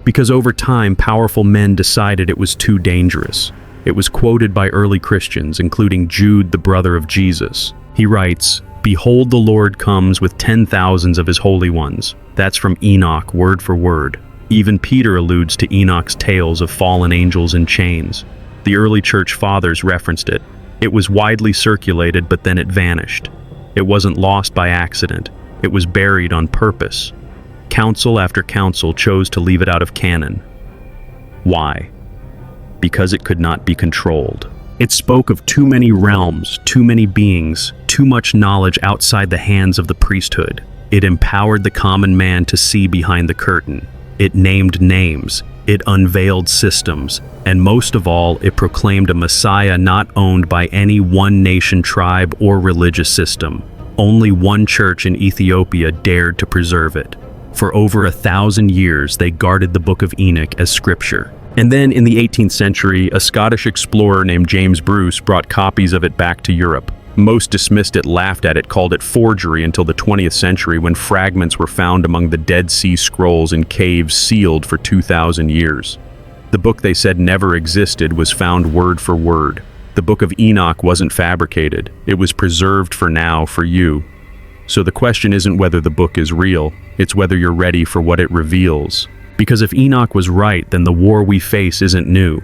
Because over time, powerful men decided it was too dangerous. It was quoted by early Christians, including Jude, the brother of Jesus. He writes, "Behold, the Lord comes with 10,000s of his holy ones." That's from Enoch, word for word. Even Peter alludes to Enoch's tales of fallen angels in chains. The early church fathers referenced it. It was widely circulated, but then it vanished. It wasn't lost by accident. It was buried on purpose. Council after council chose to leave it out of canon. Why? Because it could not be controlled. It spoke of too many realms, too many beings, too much knowledge outside the hands of the priesthood. It empowered the common man to see behind the curtain. It named names. It unveiled systems. And most of all, it proclaimed a Messiah not owned by any one nation, tribe, or religious system. Only one church in Ethiopia dared to preserve it. For over 1,000 years, they guarded the Book of Enoch as scripture. And then in the 18th century, a Scottish explorer named James Bruce brought copies of it back to Europe. Most dismissed it, laughed at it, called it forgery until the 20th century, when fragments were found among the Dead Sea Scrolls in caves sealed for 2,000 years. The book they said never existed was found word for word. The Book of Enoch wasn't fabricated. It was preserved for now, for you. So the question isn't whether the book is real, it's whether you're ready for what it reveals. Because if Enoch was right, then the war we face isn't new.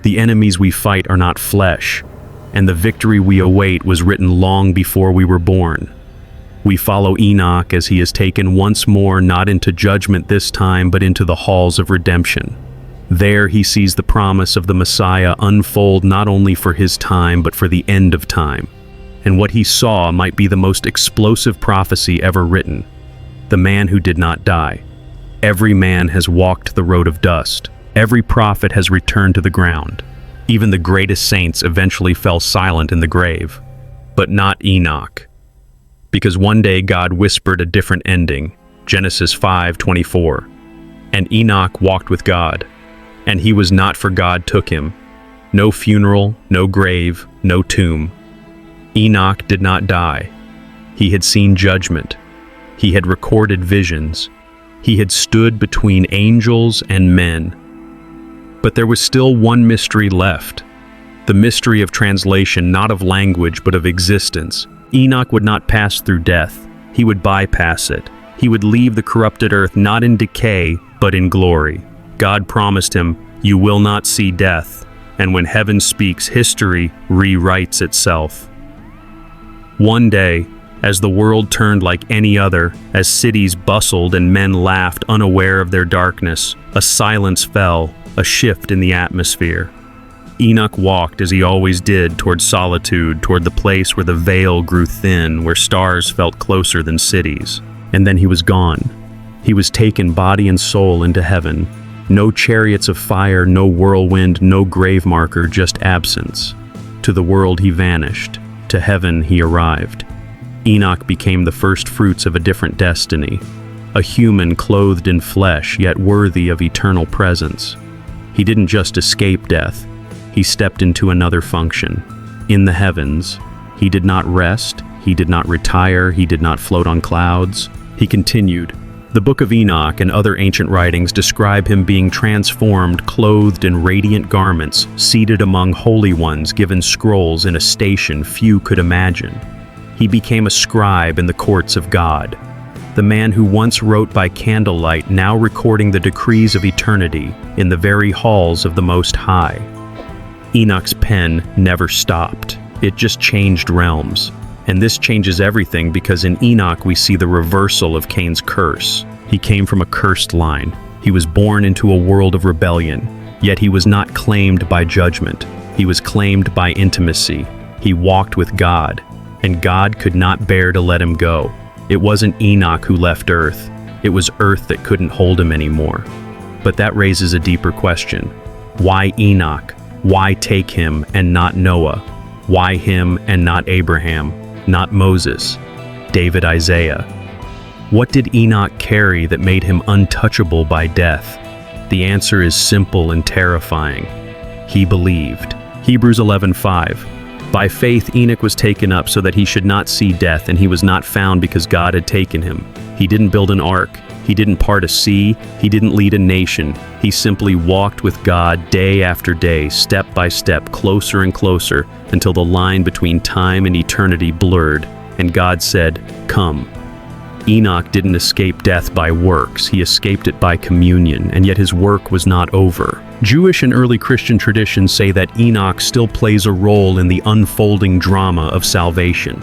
The enemies we fight are not flesh, and the victory we await was written long before we were born. We follow Enoch as he is taken once more, not into judgment this time, but into the halls of redemption. There he sees the promise of the Messiah unfold not only for his time, but for the end of time. And what he saw might be the most explosive prophecy ever written. The man who did not die. Every man has walked the road of dust. Every prophet has returned to the ground. Even the greatest saints eventually fell silent in the grave. But not Enoch. Because one day God whispered a different ending. Genesis 5:24. And Enoch walked with God. And he was not, for God took him. No funeral, no grave, no tomb. Enoch did not die. He had seen judgment. He had recorded visions. He had stood between angels and men. But there was still one mystery left. The mystery of translation, not of language, but of existence. Enoch would not pass through death. He would bypass it. He would leave the corrupted earth not in decay, but in glory. God promised him, "You will not see death." And when heaven speaks, history rewrites itself. One day, as the world turned like any other, as cities bustled and men laughed unaware of their darkness, a silence fell, a shift in the atmosphere. Enoch walked, as he always did, toward solitude, toward the place where the veil grew thin, where stars felt closer than cities. And then he was gone. He was taken body and soul into heaven. No chariots of fire, no whirlwind, no grave marker, just absence. To the world he vanished. To heaven he arrived. Enoch became the first fruits of a different destiny. A human clothed in flesh, yet worthy of eternal presence. He didn't just escape death. He stepped into another function. in the heavens. He did not rest, he did not retire, he did not float on clouds. He continued. The Book of Enoch and other ancient writings describe him being transformed, clothed in radiant garments, seated among holy ones, given scrolls in a station few could imagine. He became a scribe in the courts of God. The man who once wrote by candlelight, now recording the decrees of eternity in the very halls of the Most High. Enoch's pen never stopped. It just changed realms. And this changes everything because in Enoch we see the reversal of Cain's curse. He came from a cursed line. He was born into a world of rebellion, yet he was not claimed by judgment. He was claimed by intimacy. He walked with God, and God could not bear to let him go. It wasn't Enoch who left Earth. It was Earth that couldn't hold him anymore. But that raises a deeper question. Why Enoch? Why take him and not Noah? Why him and not Abraham? Not Moses, David, Isaiah? What did Enoch carry that made him untouchable by death? The answer is simple and terrifying. He believed. Hebrews 11:5. By faith Enoch was taken up so that he should not see death, and he was not found because God had taken him. He didn't build an ark. He didn't part a sea. He didn't lead a nation. He simply walked with God day after day, step by step, closer and closer, until the line between time and eternity blurred, and God said, "Come." Enoch didn't escape death by works. He escaped it by communion, and yet his work was not over. Jewish and early Christian traditions say that Enoch still plays a role in the unfolding drama of salvation.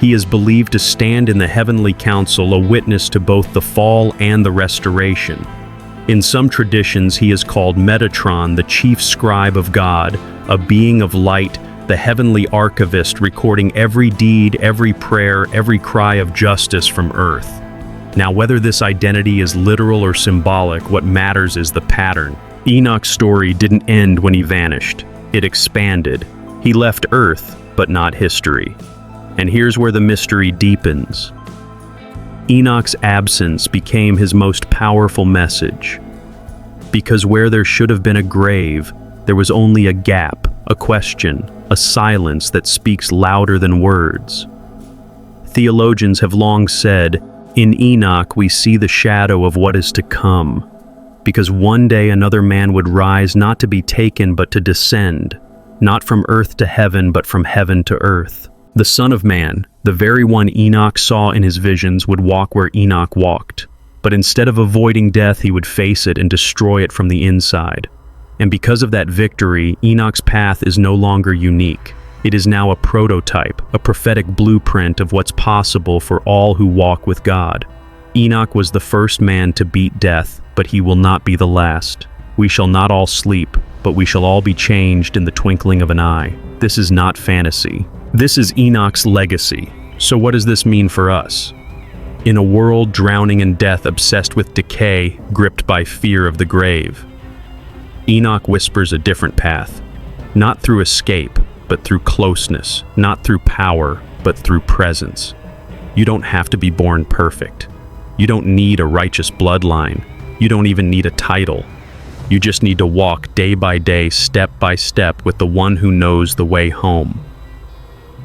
He is believed to stand in the heavenly council, a witness to both the fall and the restoration. In some traditions, he is called Metatron, the chief scribe of God, a being of light, the heavenly archivist recording every deed, every prayer, every cry of justice from earth. Now, whether this identity is literal or symbolic, what matters is the pattern. Enoch's story didn't end when he vanished. It expanded. He left Earth, but not history. And here's where the mystery deepens. Enoch's absence became his most powerful message. Because where there should have been a grave, there was only a gap, a question, a silence that speaks louder than words. Theologians have long said, in Enoch we see the shadow of what is to come, because one day another man would rise not to be taken but to descend, not from earth to heaven but from heaven to earth. The Son of Man, the very one Enoch saw in his visions, would walk where Enoch walked, but instead of avoiding death he would face it and destroy it from the inside. And because of that victory, Enoch's path is no longer unique. It is now a prototype, a prophetic blueprint of what's possible for all who walk with God. Enoch was the first man to beat death, but he will not be the last. We shall not all sleep, but we shall all be changed in the twinkling of an eye. This is not fantasy. This is Enoch's legacy. So what does this mean for us? In a world drowning in death, obsessed with decay, gripped by fear of the grave, Enoch whispers a different path. Not through escape, but through closeness. Not through power, but through presence. You don't have to be born perfect. You don't need a righteous bloodline. You don't even need a title. You just need to walk day by day, step by step, with the one who knows the way home.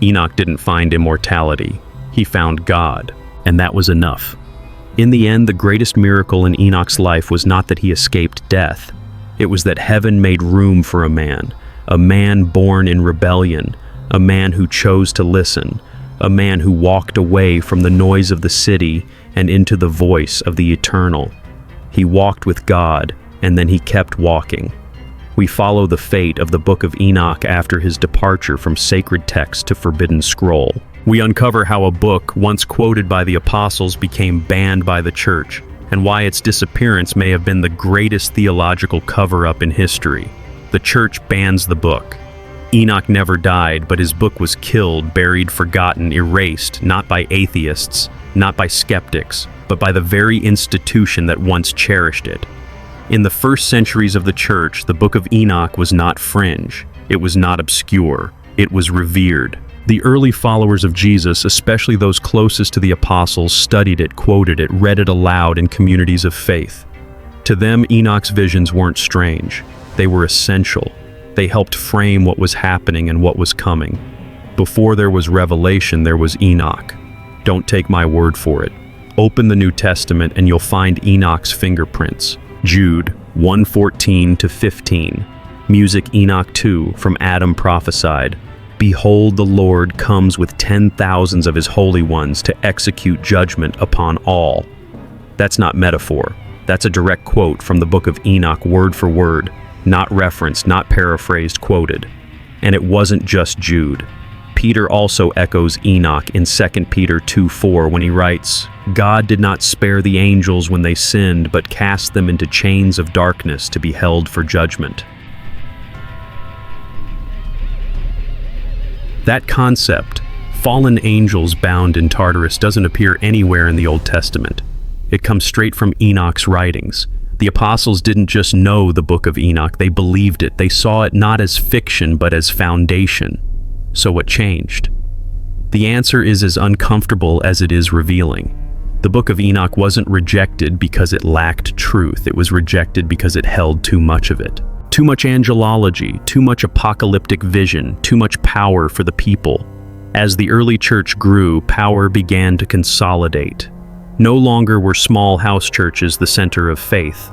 Enoch didn't find immortality. He found God, and that was enough. In the end, the greatest miracle in Enoch's life was not that he escaped death. It was that heaven made room for a man born in rebellion, a man who chose to listen, a man who walked away from the noise of the city and into the voice of the eternal. He walked with God, and then he kept walking. We follow the fate of the Book of Enoch after his departure from sacred text to forbidden scroll. We uncover how a book once quoted by the apostles became banned by the church, and why its disappearance may have been the greatest theological cover-up in history. The church bans the book. Enoch never died, but his book was killed, buried, forgotten, erased, not by atheists, not by skeptics, but by the very institution that once cherished it. In the first centuries of the church, the Book of Enoch was not fringe. It was not obscure. It was revered. The early followers of Jesus, especially those closest to the apostles, studied it, quoted it, read it aloud in communities of faith. To them, Enoch's visions weren't strange. They were essential. They helped frame what was happening and what was coming. Before there was revelation, there was Enoch. Don't take my word for it. Open the New Testament and you'll find Enoch's fingerprints. Jude 1:14-15. Music Enoch 2 from Adam prophesied, "Behold, the Lord comes with 10,000s of his holy ones to execute judgment upon all." That's not metaphor. That's a direct quote from the Book of Enoch, word for word, not referenced, not paraphrased, quoted. And it wasn't just Jude. Peter also echoes Enoch in 2 Peter 2:4 when he writes, "God did not spare the angels when they sinned, but cast them into chains of darkness to be held for judgment." That concept, fallen angels bound in Tartarus, doesn't appear anywhere in the Old Testament. It comes straight from Enoch's writings. The apostles didn't just know the Book of Enoch, they believed it. They saw it not as fiction, but as foundation. So what changed? The answer is as uncomfortable as it is revealing. The Book of Enoch wasn't rejected because it lacked truth. It was rejected because it held too much of it. Too much angelology, too much apocalyptic vision, too much power for the people. As the early church grew, power began to consolidate. No longer were small house churches the center of faith.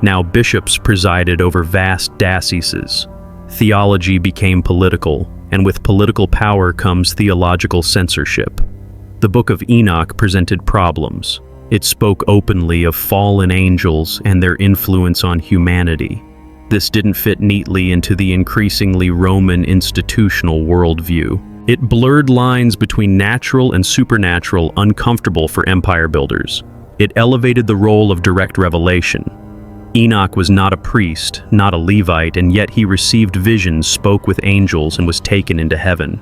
Now bishops presided over vast dioceses. Theology became political, and with political power comes theological censorship. The Book of Enoch presented problems. It spoke openly of fallen angels and their influence on humanity. This didn't fit neatly into the increasingly Roman institutional worldview. It blurred lines between natural and supernatural, uncomfortable for empire builders. It elevated the role of direct revelation. Enoch was not a priest, not a Levite, and yet he received visions, spoke with angels, and was taken into heaven.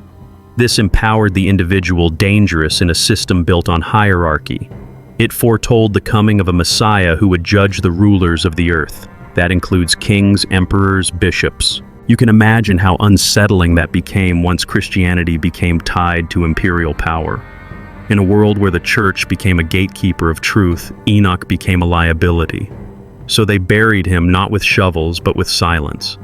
This empowered the individual, dangerous in a system built on hierarchy. It foretold the coming of a Messiah who would judge the rulers of the earth. That includes kings, emperors, bishops. You can imagine how unsettling that became once Christianity became tied to imperial power. In a world where the church became a gatekeeper of truth, Enoch became a liability. So they buried him not with shovels, but with silence.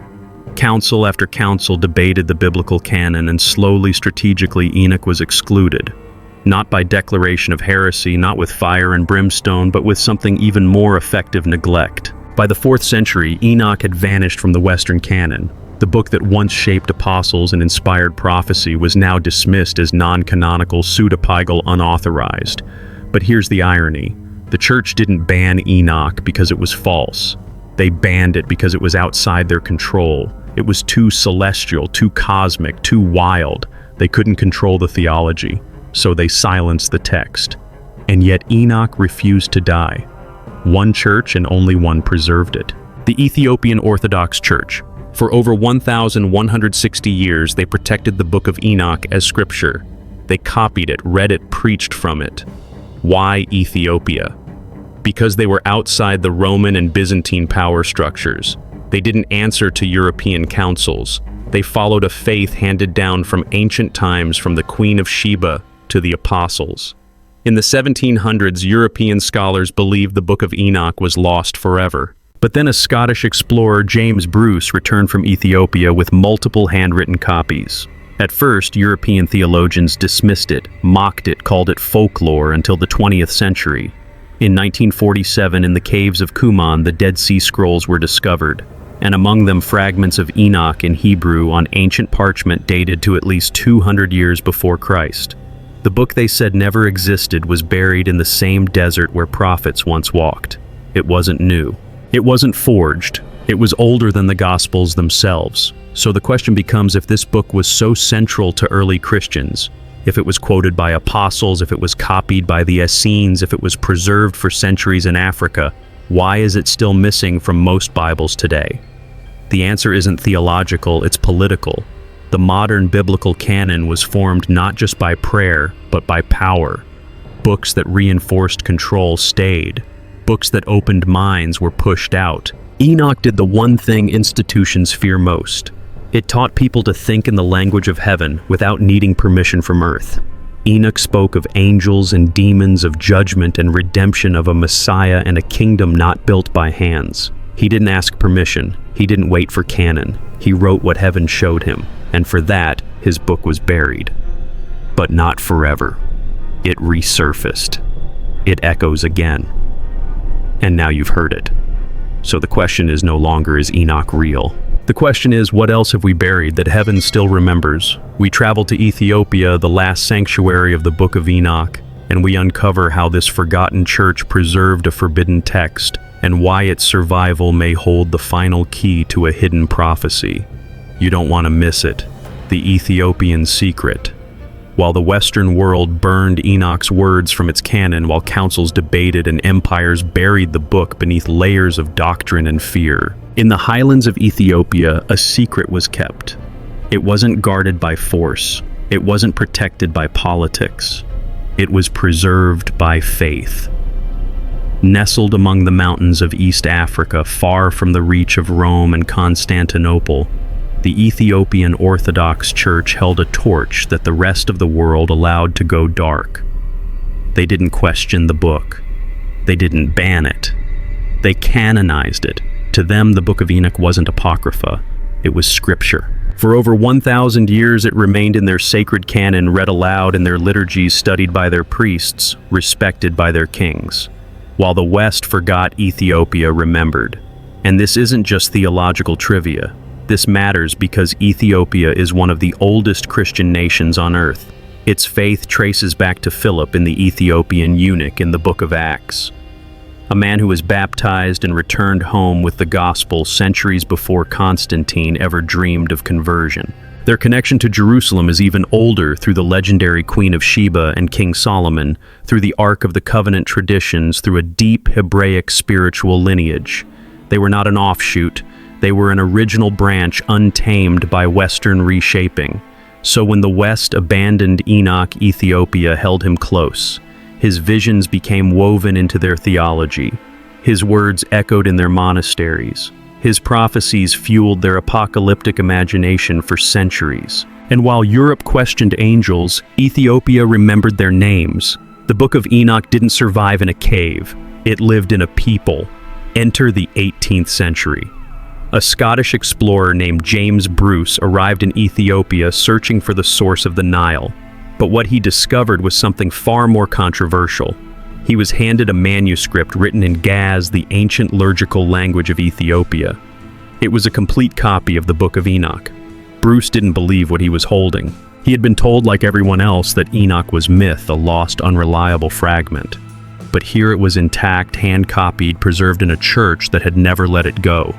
Council after council debated the biblical canon, and slowly, strategically, Enoch was excluded. Not by declaration of heresy, not with fire and brimstone, but with something even more effective: neglect. By the 4th century, Enoch had vanished from the Western canon. The book that once shaped apostles and inspired prophecy was now dismissed as non-canonical, pseudepigal, unauthorized. But here's the irony. The church didn't ban Enoch because it was false. They banned it because it was outside their control. It was too celestial, too cosmic, too wild. They couldn't control the theology, so they silenced the text. And yet Enoch refused to die. One church and only one preserved it. The Ethiopian Orthodox Church. For over 1,160 years, they protected the Book of Enoch as scripture. They copied it, read it, preached from it. Why Ethiopia? Because they were outside the Roman and Byzantine power structures. They didn't answer to European councils. They followed a faith handed down from ancient times, from the Queen of Sheba to the apostles. In the 1700s, European scholars believed the Book of Enoch was lost forever. But then a Scottish explorer, James Bruce, returned from Ethiopia with multiple handwritten copies. At first, European theologians dismissed it, mocked it, called it folklore until the 20th century. In 1947, in the caves of Qumran, the Dead Sea Scrolls were discovered, and among them fragments of Enoch in Hebrew on ancient parchment dated to at least 200 years before Christ. The book they said never existed was buried in the same desert where prophets once walked. It wasn't new. It wasn't forged. It was older than the Gospels themselves. So the question becomes, if this book was so central to early Christians, if it was quoted by apostles, if it was copied by the Essenes, if it was preserved for centuries in Africa, why is it still missing from most Bibles today? The answer isn't theological, it's political. The modern biblical canon was formed not just by prayer, but by power. Books that reinforced control stayed. Books that opened minds were pushed out. Enoch did the one thing institutions fear most. It taught people to think in the language of heaven without needing permission from earth. Enoch spoke of angels and demons, of judgment and redemption, of a Messiah and a kingdom not built by hands. He didn't ask permission. He didn't wait for canon. He wrote what heaven showed him. and for that, his book was buried. But not forever. It resurfaced. It echoes again. And now you've heard it. So the question is no longer, is Enoch real? The question is, what else have we buried that heaven still remembers? We travel to Ethiopia, the last sanctuary of the Book of Enoch, and we uncover how this forgotten church preserved a forbidden text and why its survival may hold the final key to a hidden prophecy. You don't want to miss it. The Ethiopian secret. While the Western world burned Enoch's words from its canon, while councils debated and empires buried the book beneath layers of doctrine and fear, in the highlands of Ethiopia, a secret was kept. It wasn't guarded by force. It wasn't protected by politics. It was preserved by faith. Nestled among the mountains of East Africa, far from the reach of Rome and Constantinople, the Ethiopian Orthodox Church held a torch that the rest of the world allowed to go dark. They didn't question the book. They didn't ban it. They canonized it. To them, the Book of Enoch wasn't Apocrypha. It was scripture. For over 1,000 years, it remained in their sacred canon, read aloud in their liturgies, studied by their priests, respected by their kings. While the West forgot, Ethiopia remembered. And this isn't just theological trivia. This matters because Ethiopia is one of the oldest Christian nations on earth. Its faith traces back to Philip and the Ethiopian eunuch in the Book of Acts, a man who was baptized and returned home with the gospel centuries before Constantine ever dreamed of conversion. Their connection to Jerusalem is even older through the legendary Queen of Sheba and King Solomon, through the Ark of the Covenant traditions, through a deep Hebraic spiritual lineage. They were not an offshoot. They were an original branch untamed by Western reshaping. So when the West abandoned Enoch, Ethiopia held him close. His visions became woven into their theology. His words echoed in their monasteries. His prophecies fueled their apocalyptic imagination for centuries. And while Europe questioned angels, Ethiopia remembered their names. The Book of Enoch didn't survive in a cave. It lived in a people. Enter the 18th century. A Scottish explorer named James Bruce arrived in Ethiopia searching for the source of the Nile. But what he discovered was something far more controversial. He was handed a manuscript written in Gaz, the ancient liturgical language of Ethiopia. It was a complete copy of the Book of Enoch. Bruce didn't believe what he was holding. He had been told, like everyone else, that Enoch was myth, a lost, unreliable fragment. But here it was intact, hand-copied, preserved in a church that had never let it go.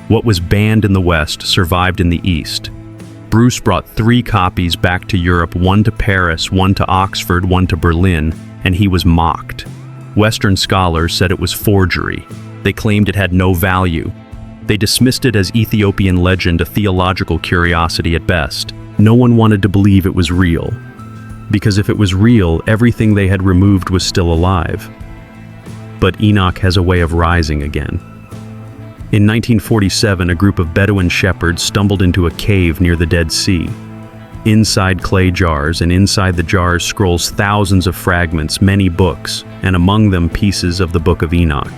What was banned in the West survived in the East. Bruce brought 3 copies back to Europe, one to Paris, one to Oxford, one to Berlin, and he was mocked. Western scholars said it was forgery. They claimed it had no value. They dismissed it as Ethiopian legend, a theological curiosity at best. No one wanted to believe it was real. Because if it was real, everything they had removed was still alive. But Enoch has a way of rising again. In 1947, a group of Bedouin shepherds stumbled into a cave near the Dead Sea. Inside clay jars, and inside the jars scrolls thousands of fragments, many books, and among them pieces of the Book of Enoch.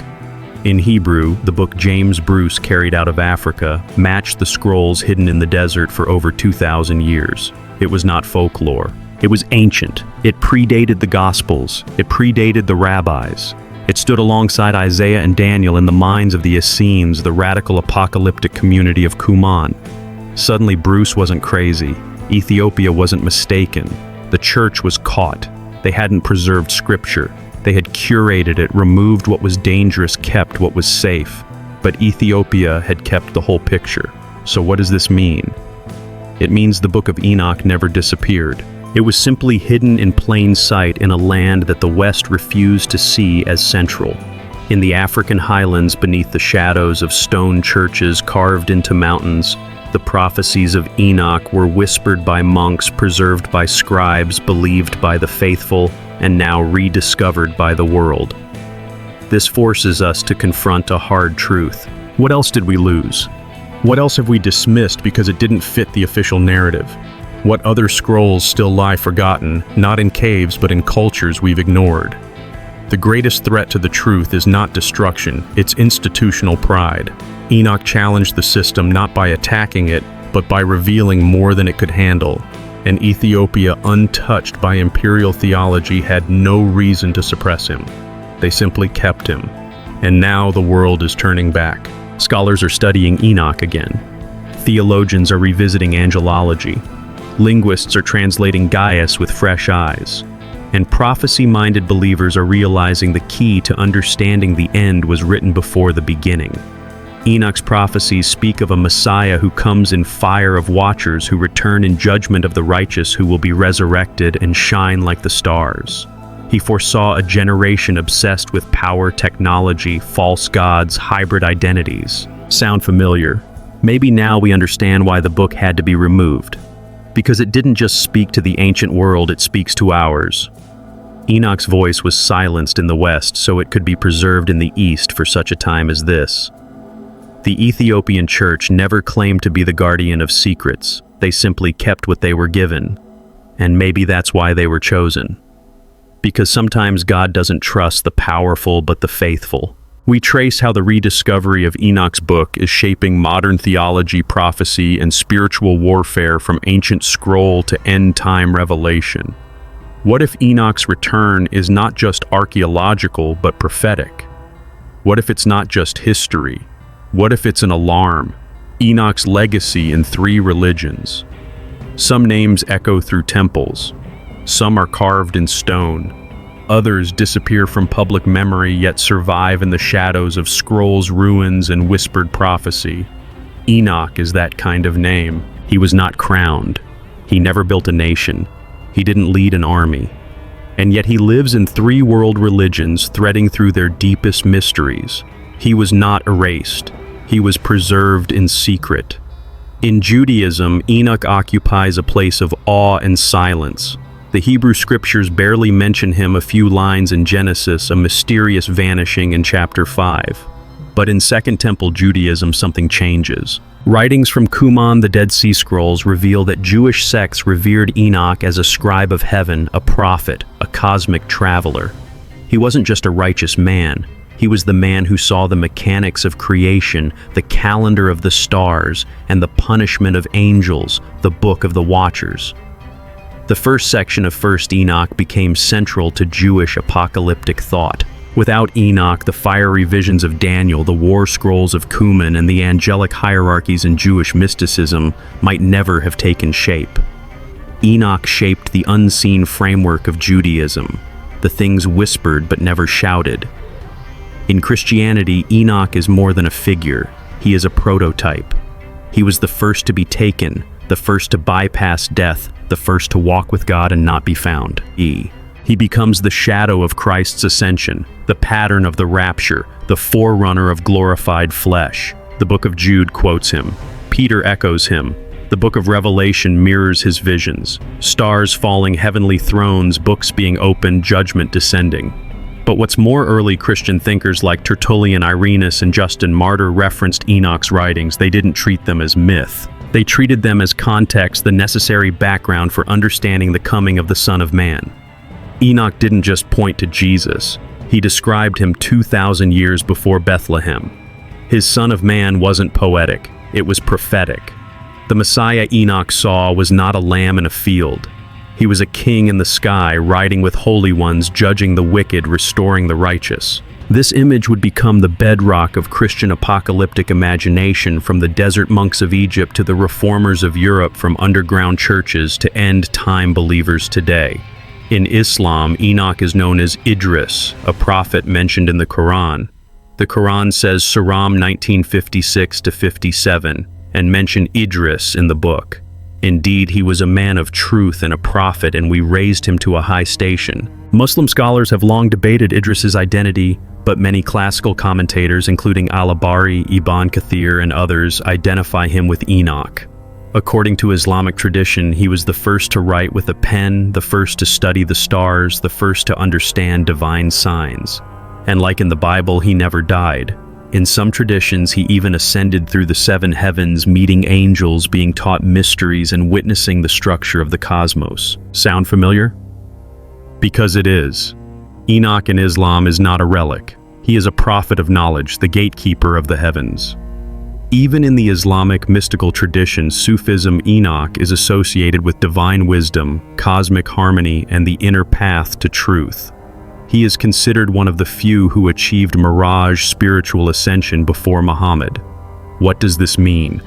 In Hebrew, the book James Bruce carried out of Africa matched the scrolls hidden in the desert for over 2,000 years. It was not folklore. It was ancient. It predated the Gospels. It predated the rabbis. It stood alongside Isaiah and Daniel in the minds of the Essenes, the radical apocalyptic community of Qumran. Suddenly, Bruce wasn't crazy. Ethiopia wasn't mistaken. The church was caught. They hadn't preserved scripture. They had curated it, removed what was dangerous, kept what was safe. But Ethiopia had kept the whole picture. So what does this mean? It means the Book of Enoch never disappeared. It was simply hidden in plain sight in a land that the West refused to see as central. In the African highlands, beneath the shadows of stone churches carved into mountains, the prophecies of Enoch were whispered by monks, preserved by scribes, believed by the faithful, and now rediscovered by the world. This forces us to confront a hard truth. What else did we lose? What else have we dismissed because it didn't fit the official narrative? What other scrolls still lie forgotten, not in caves but in cultures we've ignored? The greatest threat to the truth is not destruction, it's institutional pride. Enoch challenged the system not by attacking it, but by revealing more than it could handle. And Ethiopia, untouched by imperial theology, had no reason to suppress him. They simply kept him. And now the world is turning back. Scholars are studying Enoch again. Theologians are revisiting angelology. Linguists are translating Gaius with fresh eyes. And prophecy-minded believers are realizing the key to understanding the end was written before the beginning. Enoch's prophecies speak of a Messiah who comes in fire of watchers who return in judgment of the righteous, who will be resurrected and shine like the stars. He foresaw a generation obsessed with power, technology, false gods, hybrid identities. Sound familiar? Maybe now we understand why the book had to be removed. Because it didn't just speak to the ancient world, it speaks to ours. Enoch's voice was silenced in the West so it could be preserved in the East for such a time as this. The Ethiopian church never claimed to be the guardian of secrets. They simply kept what they were given. And maybe that's why they were chosen. Because sometimes God doesn't trust the powerful but the faithful. We trace how the rediscovery of Enoch's book is shaping modern theology, prophecy, and spiritual warfare from ancient scroll to end-time revelation. What if Enoch's return is not just archaeological but prophetic? What if it's not just history? What if it's an alarm? Enoch's legacy in 3 religions. Some names echo through temples. Some are carved in stone. Others disappear from public memory yet survive in the shadows of scrolls, ruins, and whispered prophecy. Enoch is that kind of name. He was not crowned. He never built a nation. He didn't lead an army. And yet he lives in 3 world religions, threading through their deepest mysteries. He was not erased. He was preserved in secret. In Judaism, Enoch occupies a place of awe and silence. The Hebrew scriptures barely mention him, a few lines in Genesis, a mysterious vanishing in chapter 5. But in Second Temple Judaism, something changes. Writings from Qumran, the Dead Sea Scrolls, reveal that Jewish sects revered Enoch as a scribe of heaven, a prophet, a cosmic traveler. He wasn't just a righteous man. He was the man who saw the mechanics of creation, the calendar of the stars, and the punishment of angels, the book of the watchers. The first section of First Enoch became central to Jewish apocalyptic thought. Without Enoch, the fiery visions of Daniel, the war scrolls of Qumran, and the angelic hierarchies in Jewish mysticism might never have taken shape. Enoch shaped the unseen framework of Judaism, the things whispered but never shouted. In Christianity, Enoch is more than a figure. He is a prototype. He was the first to be taken, the first to bypass death, the first to walk with God and not be found. He becomes the shadow of Christ's ascension, the pattern of the rapture, the forerunner of glorified flesh. The Book of Jude quotes him. Peter echoes him. The Book of Revelation mirrors his visions. Stars falling, heavenly thrones, books being opened, judgment descending. But what's more, early Christian thinkers like Tertullian, Irenaeus, and Justin Martyr referenced Enoch's writings. They didn't treat them as myth. They treated them as context, the necessary background for understanding the coming of the Son of Man. Enoch didn't just point to Jesus. He described him 2,000 years before Bethlehem. His Son of Man wasn't poetic, it was prophetic. The Messiah Enoch saw was not a lamb in a field. He was a king in the sky, riding with holy ones, judging the wicked, restoring the righteous. This image would become the bedrock of Christian apocalyptic imagination, from the desert monks of Egypt to the reformers of Europe, from underground churches to end-time believers today. In Islam, Enoch is known as Idris, a prophet mentioned in the Quran. The Quran says Surah 19:56-57, and mention Idris in the book. Indeed, he was a man of truth and a prophet, and we raised him to a high station. Muslim scholars have long debated Idris's identity, but many classical commentators, including Al-Abari, Ibn Kathir, and others, identify him with Enoch. According to Islamic tradition, he was the first to write with a pen, the first to study the stars, the first to understand divine signs. And like in the Bible, he never died. In some traditions, he even ascended through the 7 heavens, meeting angels, being taught mysteries, and witnessing the structure of the cosmos. Sound familiar? Because it is. Enoch in Islam is not a relic. He is a prophet of knowledge, the gatekeeper of the heavens. Even in the Islamic mystical tradition, Sufism, Enoch is associated with divine wisdom, cosmic harmony, and the inner path to truth. He is considered one of the few who achieved mirage spiritual ascension before Muhammad. What does this mean?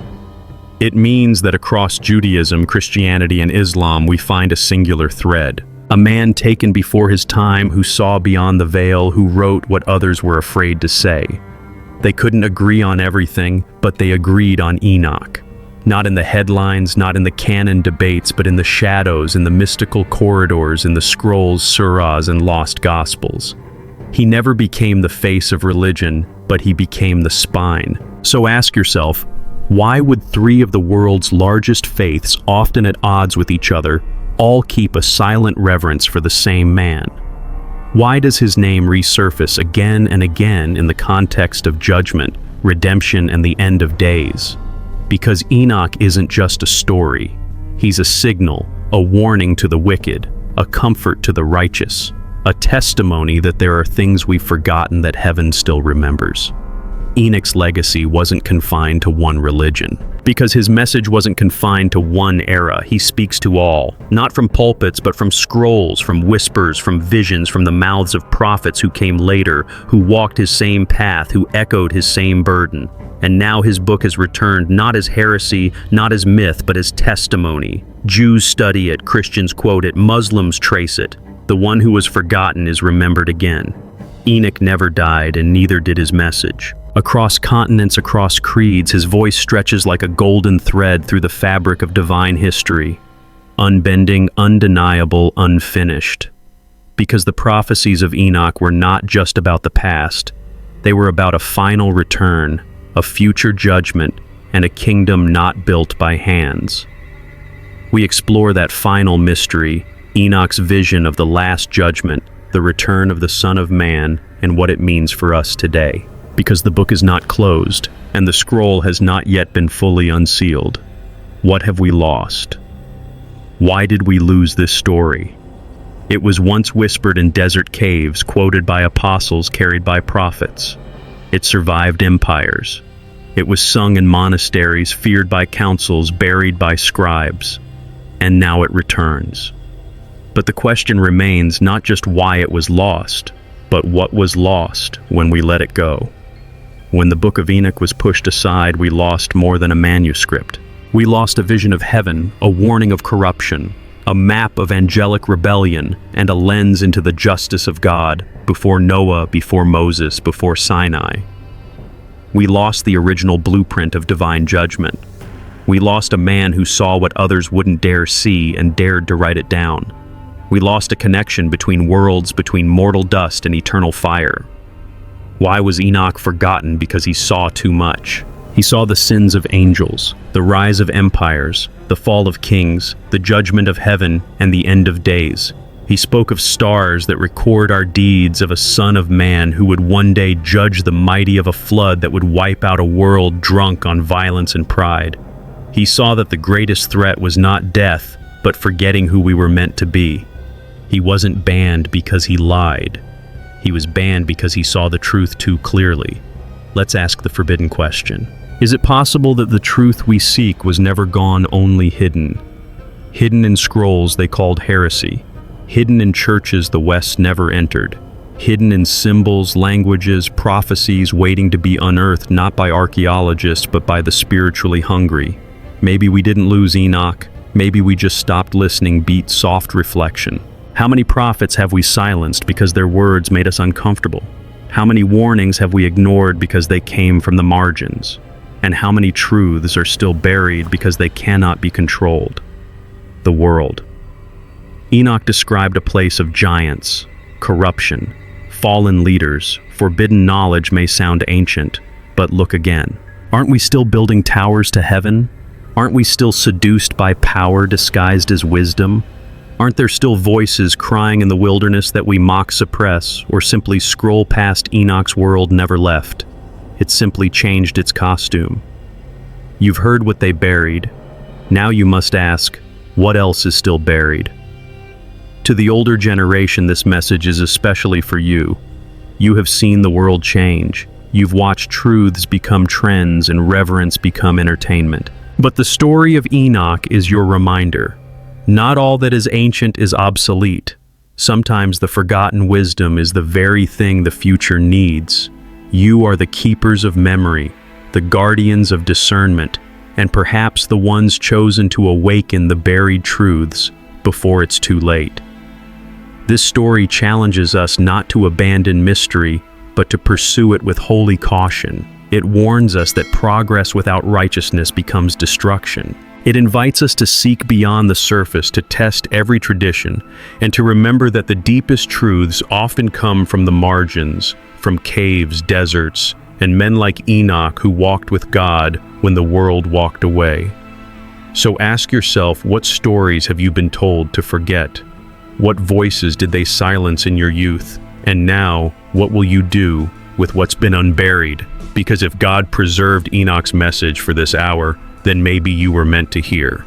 It means that across Judaism, Christianity, and Islam we find a singular thread. A man taken before his time who saw beyond the veil, who wrote what others were afraid to say. They couldn't agree on everything, but they agreed on Enoch. Not in the headlines, not in the canon debates, but in the shadows, in the mystical corridors, in the scrolls, surahs, and lost gospels. He never became the face of religion, but he became the spine. So ask yourself, why would three of the world's largest faiths, often at odds with each other, all keep a silent reverence for the same man? Why does his name resurface again and again in the context of judgment, redemption, and the end of days? Because Enoch isn't just a story. He's a signal, a warning to the wicked, a comfort to the righteous, a testimony that there are things we've forgotten that heaven still remembers. Enoch's legacy wasn't confined to one religion. Because his message wasn't confined to one era, he speaks to all, not from pulpits, but from scrolls, from whispers, from visions, from the mouths of prophets who came later, who walked his same path, who echoed his same burden. And now his book has returned not as heresy, not as myth, but as testimony. Jews study it, Christians quote it, Muslims trace it. The one who was forgotten is remembered again. Enoch never died, and neither did his message. Across continents, across creeds, his voice stretches like a golden thread through the fabric of divine history. Unbending, undeniable, unfinished. Because the prophecies of Enoch were not just about the past. They were about a final return, a future judgment, and a kingdom not built by hands. We explore that final mystery, Enoch's vision of the last judgment, the return of the Son of Man, and what it means for us today. Because the book is not closed, and the scroll has not yet been fully unsealed. What have we lost? Why did we lose this story? It was once whispered in desert caves, quoted by apostles, carried by prophets. It survived empires. It was sung in monasteries, feared by councils, buried by scribes. And now it returns. But the question remains not just why it was lost, but what was lost when we let it go. When the Book of Enoch was pushed aside, we lost more than a manuscript. We lost a vision of heaven, a warning of corruption, a map of angelic rebellion, and a lens into the justice of God, before Noah, before Moses, before Sinai. We lost the original blueprint of divine judgment. We lost a man who saw what others wouldn't dare see and dared to write it down. We lost a connection between worlds, between mortal dust and eternal fire. Why was Enoch forgotten? Because he saw too much. He saw the sins of angels, the rise of empires, the fall of kings, the judgment of heaven, and the end of days. He spoke of stars that record our deeds, of a Son of Man who would one day judge the mighty, of a flood that would wipe out a world drunk on violence and pride. He saw that the greatest threat was not death, but forgetting who we were meant to be. He wasn't banned because he lied. He was banned because he saw the truth too clearly. Let's ask the forbidden question. Is it possible that the truth we seek was never gone, only hidden? Hidden in scrolls they called heresy. Hidden in churches the West never entered. Hidden in symbols, languages, prophecies waiting to be unearthed not by archaeologists but by the spiritually hungry. Maybe we didn't lose Enoch. Maybe we just stopped listening. Beat soft reflection. How many prophets have we silenced because their words made us uncomfortable? How many warnings have we ignored because they came from the margins? And how many truths are still buried because they cannot be controlled? The world. Enoch described a place of giants, corruption, fallen leaders. Forbidden knowledge may sound ancient, but look again. Aren't we still building towers to heaven? Aren't we still seduced by power disguised as wisdom? Aren't there still voices crying in the wilderness that we mock, suppress, or simply scroll past? Enoch's world never left. It simply changed its costume. You've heard what they buried. Now you must ask, what else is still buried? To the older generation, this message is especially for you. You have seen the world change. You've watched truths become trends and reverence become entertainment. But the story of Enoch is your reminder. Not all that is ancient is obsolete. Sometimes the forgotten wisdom is the very thing the future needs. You are the keepers of memory, the guardians of discernment, and perhaps the ones chosen to awaken the buried truths before it's too late. This story challenges us not to abandon mystery, but to pursue it with holy caution. It warns us that progress without righteousness becomes destruction. It invites us to seek beyond the surface, to test every tradition, and to remember that the deepest truths often come from the margins, from caves, deserts, and men like Enoch who walked with God when the world walked away. So ask yourself, what stories have you been told to forget? What voices did they silence in your youth? And now, what will you do with what's been unburied? Because if God preserved Enoch's message for this hour, then maybe you were meant to hear.